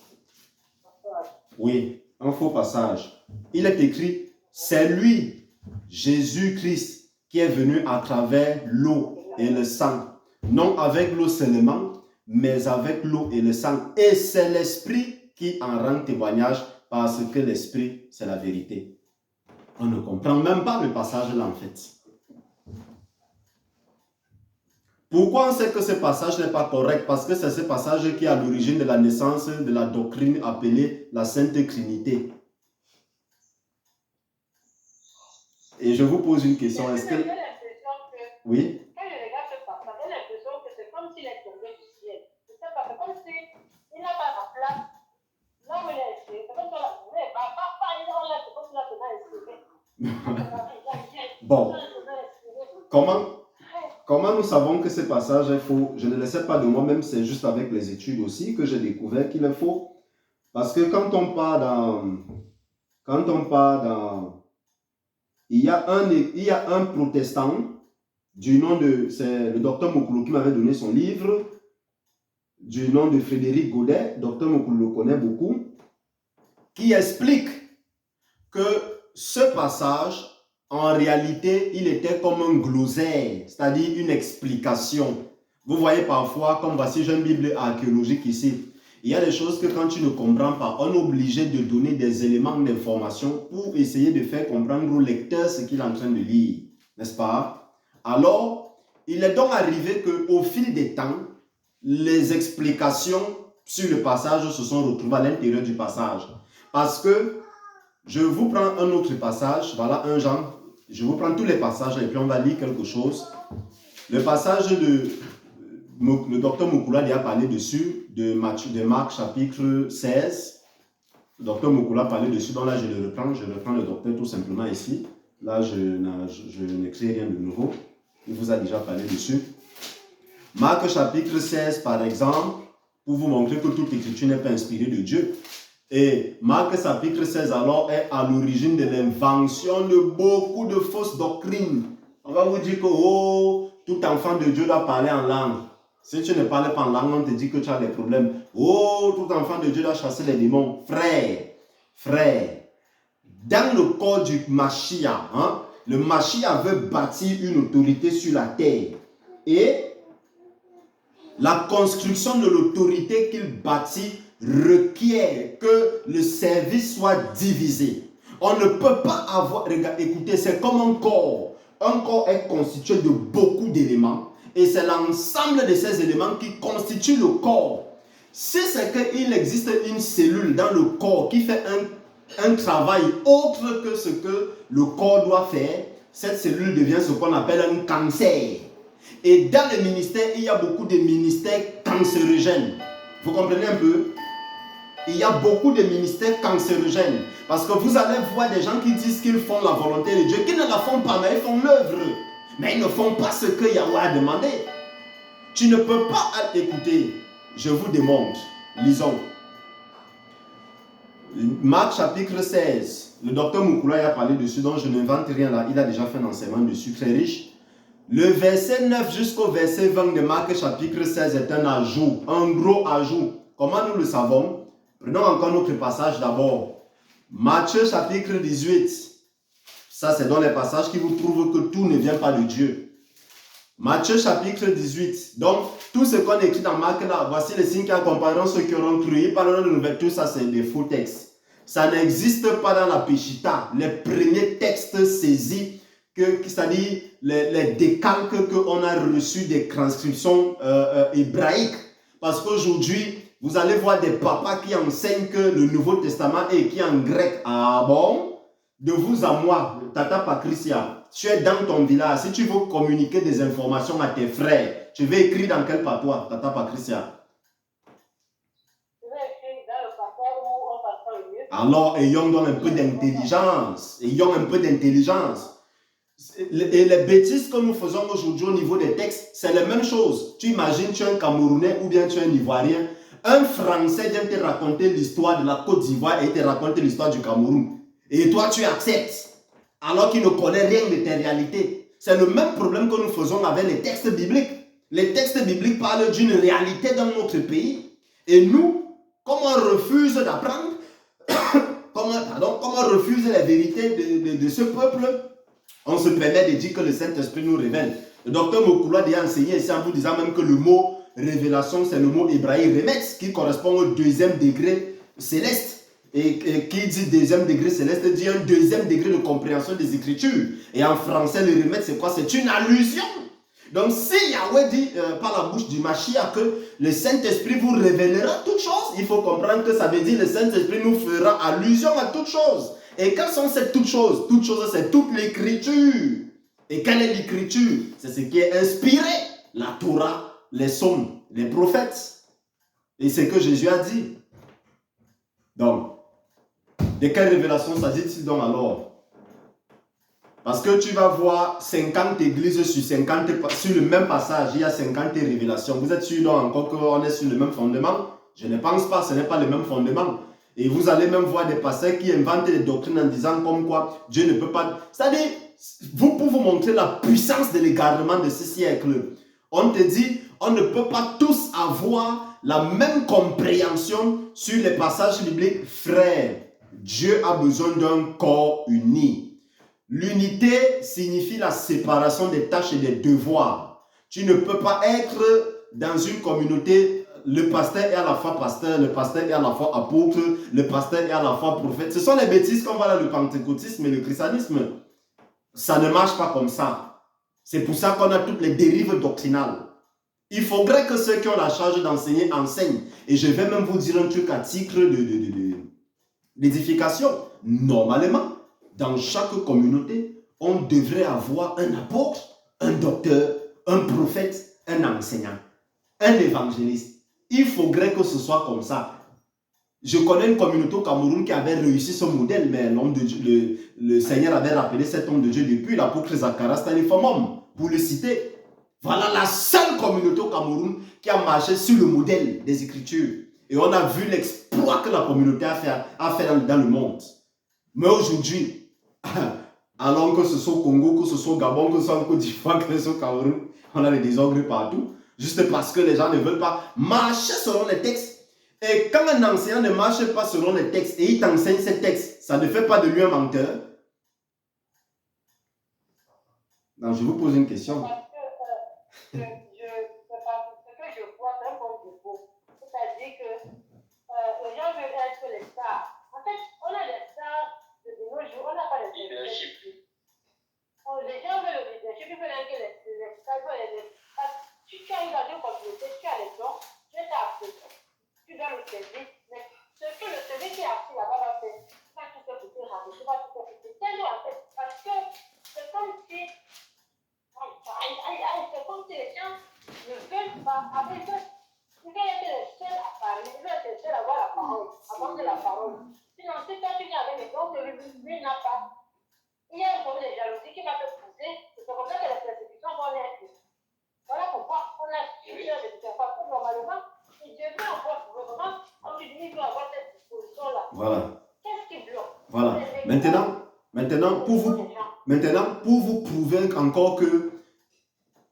Oui, un faux passage. Il est écrit, c'est lui, Jésus-Christ, qui est venu à travers l'eau et le sang. Non avec l'eau seulement, mais avec l'eau et le sang. Et c'est l'Esprit qui en rend témoignage, parce que l'Esprit, c'est la vérité. On ne comprend même pas le passage là en fait. Pourquoi on sait que ce passage n'est pas correct? Parce que c'est ce passage qui est à l'origine de la naissance de la doctrine appelée la Sainte Trinité. Et je vous pose une question. Est-ce que... Oui? Bon, comment nous savons que ce passage est faux? Je ne le sais pas de moi-même, c'est juste avec les études aussi que j'ai découvert qu'il est faux. Parce que quand on part dans... Il y a un protestant du nom de... C'est le docteur Mokolo qui m'avait donné son livre, du nom de Frédéric Godet, docteur Mokolo le connaît beaucoup, qui explique que ce passage, en réalité, il était comme un glossaire, c'est-à-dire une explication. Vous voyez parfois, comme voici, j'ai une Bible archéologique ici. Il y a des choses que quand tu ne comprends pas, on est obligé de donner des éléments d'information pour essayer de faire comprendre au lecteur ce qu'il est en train de lire. N'est-ce pas? Alors, il est donc arrivé qu'au fil des temps, les explications sur le passage se sont retrouvées à l'intérieur du passage. Parce que, je vous prends un autre passage, voilà 1 Jean, je vous prends tous les passages et puis on va lire quelque chose. Le passage de, le docteur Mokolo a déjà parlé dessus, de Marc chapitre 16. Le docteur Mokolo a parlé dessus, donc là je reprends le docteur tout simplement ici. Là je n'écris rien de nouveau, il vous a déjà parlé dessus. Marc chapitre 16 par exemple, pour vous montrer que toute écriture n'est pas inspirée de Dieu. Et Marc chapitre 16 alors est à l'origine de l'invention de beaucoup de fausses doctrines. On va vous dire que tout enfant de Dieu doit parler en langue. Si tu ne parles pas en langue, on te dit que tu as des problèmes. Tout enfant de Dieu doit chasser les démons. Frère, dans le corps du Mashiach, le Mashiach veut bâtir une autorité sur la terre. Et la construction de l'autorité qu'il bâtit requiert que le service soit divisé. On ne peut pas avoir... Regarde, écoutez, c'est comme un corps. Un corps est constitué de beaucoup d'éléments. Et c'est l'ensemble de ces éléments qui constituent le corps. Si c'est qu'il existe une cellule dans le corps qui fait un travail autre que ce que le corps doit faire, cette cellule devient ce qu'on appelle un cancer. Et dans les ministères, il y a beaucoup de ministères cancérogènes. Vous comprenez un peu? Il y a beaucoup de ministères cancérogènes. Parce que vous allez voir des gens qui disent qu'ils font la volonté de Dieu, qui ne la font pas, mais ils font l'œuvre. Mais ils ne font pas ce que Yahweh a demandé. Tu ne peux pas écouter. Je vous démontre. Lisons. Marc chapitre 16. Le docteur Moukoula a parlé dessus, donc je n'invente rien là. Il a déjà fait un enseignement dessus, très riche. Le verset 9 jusqu'au verset 20 de Marc chapitre 16 est un ajout, un gros ajout. Comment nous le savons? Prenons encore notre passage d'abord. Matthieu chapitre 18. Ça, c'est dans les passages qui vous prouvent que tout ne vient pas de Dieu. Matthieu chapitre 18. Donc, tout ce qu'on écrit dans Marc là, voici les signes qui accompagneront ceux qui auront cru. Il parlera de nouvelles, tout ça, c'est des faux textes. Ça n'existe pas dans la Péchita. Les premiers textes saisis, c'est-à-dire les décalques qu'on a reçus des transcriptions hébraïques. Parce qu'aujourd'hui, vous allez voir des papas qui enseignent que le Nouveau Testament est écrit en grec. Ah bon? De vous à moi, Tata Patricia, tu es dans ton village. Si tu veux communiquer des informations à tes frères, tu veux écrire dans quel patois, Tata Patricia? Je vais écrire dans le passage où on passe le mieux. Alors, ayons donc un peu d'intelligence. Ayons un peu d'intelligence. Et les bêtises que nous faisons aujourd'hui au niveau des textes, c'est la même chose. Tu imagines, tu es un Camerounais ou bien tu es un Ivoirien. Un Français vient te raconter l'histoire de la Côte d'Ivoire et te raconte l'histoire du Cameroun. Et toi, tu acceptes, alors qu'il ne connaît rien de tes réalités. C'est le même problème que nous faisons avec les textes bibliques. Les textes bibliques parlent d'une réalité dans notre pays. Et nous, comme on refuse d'apprendre, comme on refuse la vérité de ce peuple, on se permet de dire que le Saint-Esprit nous révèle. Le docteur Moukoula a enseigné ici en vous disant même que le mot révélation, c'est le mot hébraïque remetz, qui correspond au deuxième degré céleste. Et qui dit deuxième degré céleste dit un deuxième degré de compréhension des Écritures. Et en français, le remetz, c'est quoi? C'est une allusion. Donc, si Yahweh dit par la bouche du Mashiach que le Saint-Esprit vous révélera toutes choses, il faut comprendre que ça veut dire que le Saint-Esprit nous fera allusion à toutes choses. Et quelles sont ces toutes choses? Toutes choses, c'est toute l'Écriture. Et quelle est l'Écriture? C'est ce qui est inspiré. La Torah, les psaumes, les prophètes. Et c'est ce que Jésus a dit. Donc, de quelle révélation s'agit-il donc alors? Parce que tu vas voir 50 églises sur 50, sur le même passage, il y a 50 révélations. Vous êtes sûr donc encore qu'on est sur le même fondement? Je ne pense pas, ce n'est pas le même fondement. Et vous allez même voir des pasteurs qui inventent des doctrines en disant comme quoi Dieu ne peut pas... C'est-à-dire, pour vous montrer la puissance de l'égarement de ce siècle, on te dit, on ne peut pas tous avoir la même compréhension sur les passages bibliques. Frère, Dieu a besoin d'un corps uni. L'unité signifie la séparation des tâches et des devoirs. Tu ne peux pas être dans une communauté, le pasteur est à la fois pasteur, le pasteur est à la fois apôtre, le pasteur est à la fois prophète. Ce sont les bêtises qu'on voit dans le pentecôtisme et le christianisme. Ça ne marche pas comme ça. C'est pour ça qu'on a toutes les dérives doctrinales. Il faudrait que ceux qui ont la charge d'enseigner enseignent. Et je vais même vous dire un truc à titre d'édification. Normalement, dans chaque communauté, on devrait avoir un apôtre, un docteur, un prophète, un enseignant, un évangéliste. Il faudrait que ce soit comme ça. Je connais une communauté au Cameroun qui avait réussi ce modèle, mais le Seigneur avait rappelé cet homme de Dieu depuis l'apôtre Zacharia Stanifomom, pour le citer. Voilà la seule communauté au Cameroun qui a marché sur le modèle des Écritures. Et on a vu l'exploit que la communauté a fait dans le monde. Mais aujourd'hui, alors que ce soit au Congo, que ce soit au Gabon, que ce soit en Côte d'Ivoire, que ce soit au Cameroun, on a des désordres partout. Juste parce que les gens ne veulent pas marcher selon les textes. Et quand un enseignant ne marche pas selon les textes et il t'enseigne ces textes, ça ne fait pas de lui un menteur. Donc, je vous pose une question. Parce que ce que je vois, c'est un bon défaut. C'est-à-dire que les gens veulent être les stars. En fait, on a les stars de nos jours, on n'a pas les leadership. Les gens veulent le leadership, ils veulent que les stars, tu arrives dans une communauté, tu as les dons, tu es appris, tu dois le servir, mais ce que le service qui est appris là-bas va faire, pas tout ce que tu as tu vas tout ce que tu as en fait, parce que c'est comme si c'est comme si Après, il faut être le seul à parler, il faut être le seul à avoir la parole, à vendre la parole. Sinon, si toi tu viens avec les dons que lui n'a pas, il y a un problème de jalousie qui va te pousser, et c'est comme ça que les persécutions vont naître. Voilà pourquoi on a plusieurs éducations. Parce que normalement, si Dieu veut avoir ce gouvernement, on lui dit qu'il doit avoir cette disposition-là. Voilà. Qu'est-ce qui bloque? Voilà. Maintenant, pour vous prouver encore que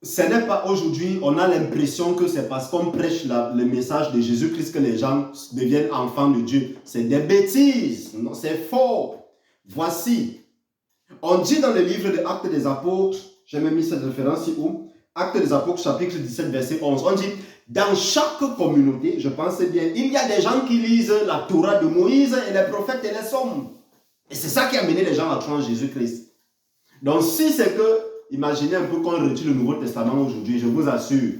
ce n'est pas aujourd'hui, on a l'impression que c'est parce qu'on prêche le message de Jésus-Christ que les gens deviennent enfants de Dieu. C'est des bêtises. Non, c'est faux. Voici. On dit dans le livre des Actes des Apôtres, j'ai même mis cette référence ici où, Actes des Apôtres, chapitre 17, verset 11. On dit, dans chaque communauté, je pensais bien, il y a des gens qui lisent la Torah de Moïse et les prophètes et les psaumes. Et c'est ça qui a mené les gens à croire en Jésus-Christ. Donc si c'est que, imaginez un peu qu'on retire le Nouveau Testament aujourd'hui, je vous assure,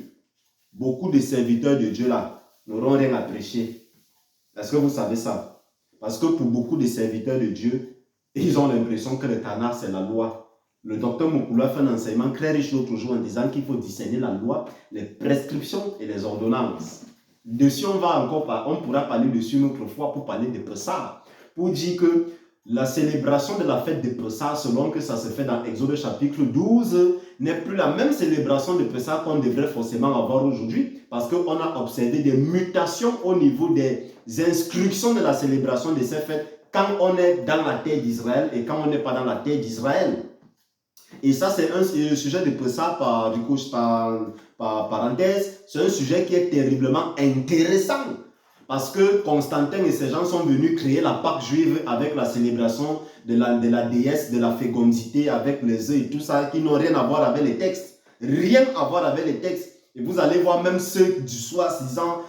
beaucoup de serviteurs de Dieu là n'auront rien à prêcher. Est-ce que vous savez ça? Parce que pour beaucoup de serviteurs de Dieu, ils ont l'impression que le canard c'est la loi. Le docteur Moukoula fait un enseignement très riche l'autre jour en disant qu'il faut discerner la loi, les prescriptions et les ordonnances. Dessus, on pourra parler dessus une autre fois pour parler de Pessah. Pour dire que la célébration de la fête de Pessah, selon que ça se fait dans Exode chapitre 12, n'est plus la même célébration de Pessah qu'on devrait forcément avoir aujourd'hui, parce qu'on a observé des mutations au niveau des instructions de la célébration de ces fêtes quand on est dans la terre d'Israël et quand on n'est pas dans la terre d'Israël. Et ça, c'est un sujet de Pessah, par parenthèse, c'est un sujet qui est terriblement intéressant. Parce que Constantin et ses gens sont venus créer la Pâque juive avec la célébration de la déesse de la fécondité, avec les œufs et tout ça, qui n'ont rien à voir avec les textes. Rien à voir avec les textes. Et vous allez voir même ceux du soi-disant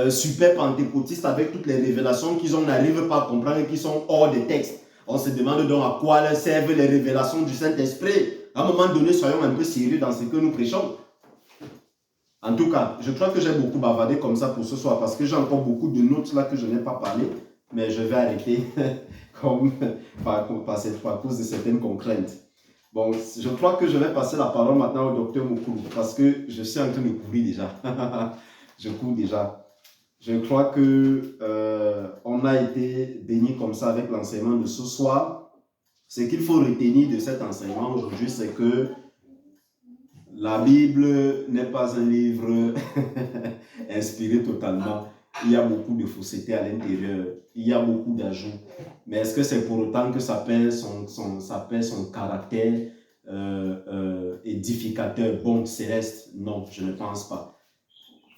super pentecôtistes avec toutes les révélations qu'ils n'arrivent pas à comprendre et qui sont hors des textes. On se demande donc à quoi leur servent les révélations du Saint-Esprit. À un moment donné, soyons un peu sérieux dans ce que nous prêchons. En tout cas, je crois que j'ai beaucoup bavardé comme ça pour ce soir parce que j'ai encore beaucoup de notes là que je n'ai pas parlé, mais je vais arrêter par cause de certaines contraintes. Bon, je crois que je vais passer la parole maintenant au docteur Moukoulou parce que je suis en train de courir déjà. Je cours déjà. Je crois que on a été bénis comme ça avec l'enseignement de ce soir. Ce qu'il faut retenir de cet enseignement aujourd'hui, c'est que la Bible n'est pas un livre inspiré totalement. Il y a beaucoup de fausseté à l'intérieur. Il y a beaucoup d'ajouts. Mais est-ce que c'est pour autant que ça perd son caractère édificateur, bon, céleste? Non, je ne pense pas.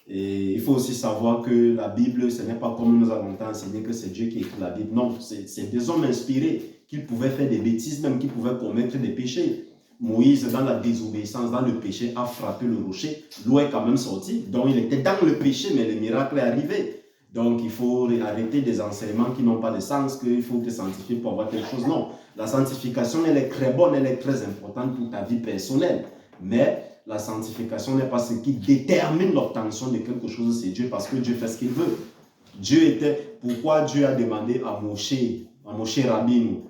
Et il faut aussi savoir que la Bible, ce n'est pas comme nous avons enseigné que c'est Dieu qui écrit la Bible. Non, c'est des hommes inspirés qui pouvaient faire des bêtises, même qui pouvaient commettre des péchés. Moïse, dans la désobéissance, dans le péché, a frappé le rocher. L'eau est quand même sortie. Donc, il était dans le péché, mais le miracle est arrivé. Donc, il faut arrêter des enseignements qui n'ont pas de sens, qu'il faut te sanctifier pour avoir quelque chose. Non, la sanctification, elle est très bonne, elle est très importante pour ta vie personnelle. Mais la sanctification n'est pas ce qui détermine l'obtention de quelque chose, c'est Dieu, parce que Dieu fait ce qu'il veut. Pourquoi Dieu a demandé à Moshe Rabbeinu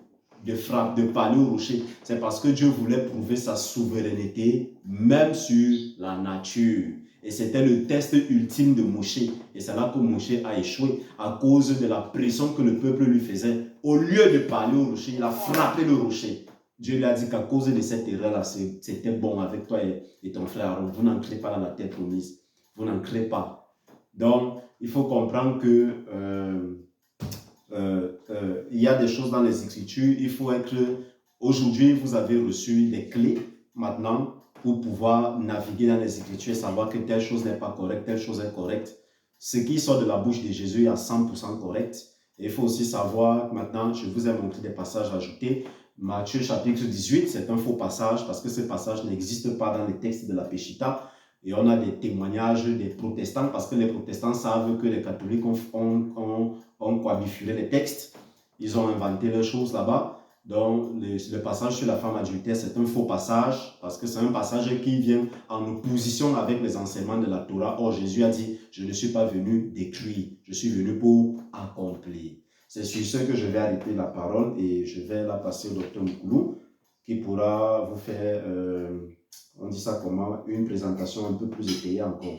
de parler au rocher? C'est parce que Dieu voulait prouver sa souveraineté, même sur la nature. Et c'était le test ultime de Moshe. Et c'est là que Moshe a échoué à cause de la pression que le peuple lui faisait. Au lieu de parler au rocher, il a frappé le rocher. Dieu lui a dit qu'à cause de cette erreur-là, c'était bon avec toi et ton frère Aaron. Vous n'entrez pas dans la terre promise. Vous n'entrez pas. Donc, il faut comprendre que il y a des choses dans les Écritures. Il faut être... Aujourd'hui, vous avez reçu des clés maintenant pour pouvoir naviguer dans les Écritures et savoir que telle chose n'est pas correcte, telle chose est correcte. Ce qui sort de la bouche de Jésus est à 100% correct. Et il faut aussi savoir, maintenant, je vous ai montré des passages ajoutés. Matthieu chapitre 18, c'est un faux passage parce que ce passage n'existe pas dans les textes de la Péchita. Et on a des témoignages des protestants parce que les protestants savent que les catholiques ont coabifuré les textes. Ils ont inventé les choses là-bas. Donc, le passage sur la femme adultère, c'est un faux passage parce que c'est un passage qui vient en opposition avec les enseignements de la Torah. Or, Jésus a dit, je ne suis pas venu détruire, je suis venu pour accomplir. C'est sur ce que je vais arrêter la parole et je vais la passer au docteur Moukoulou qui pourra vous faire, on dit ça comment, une présentation un peu plus étayée encore.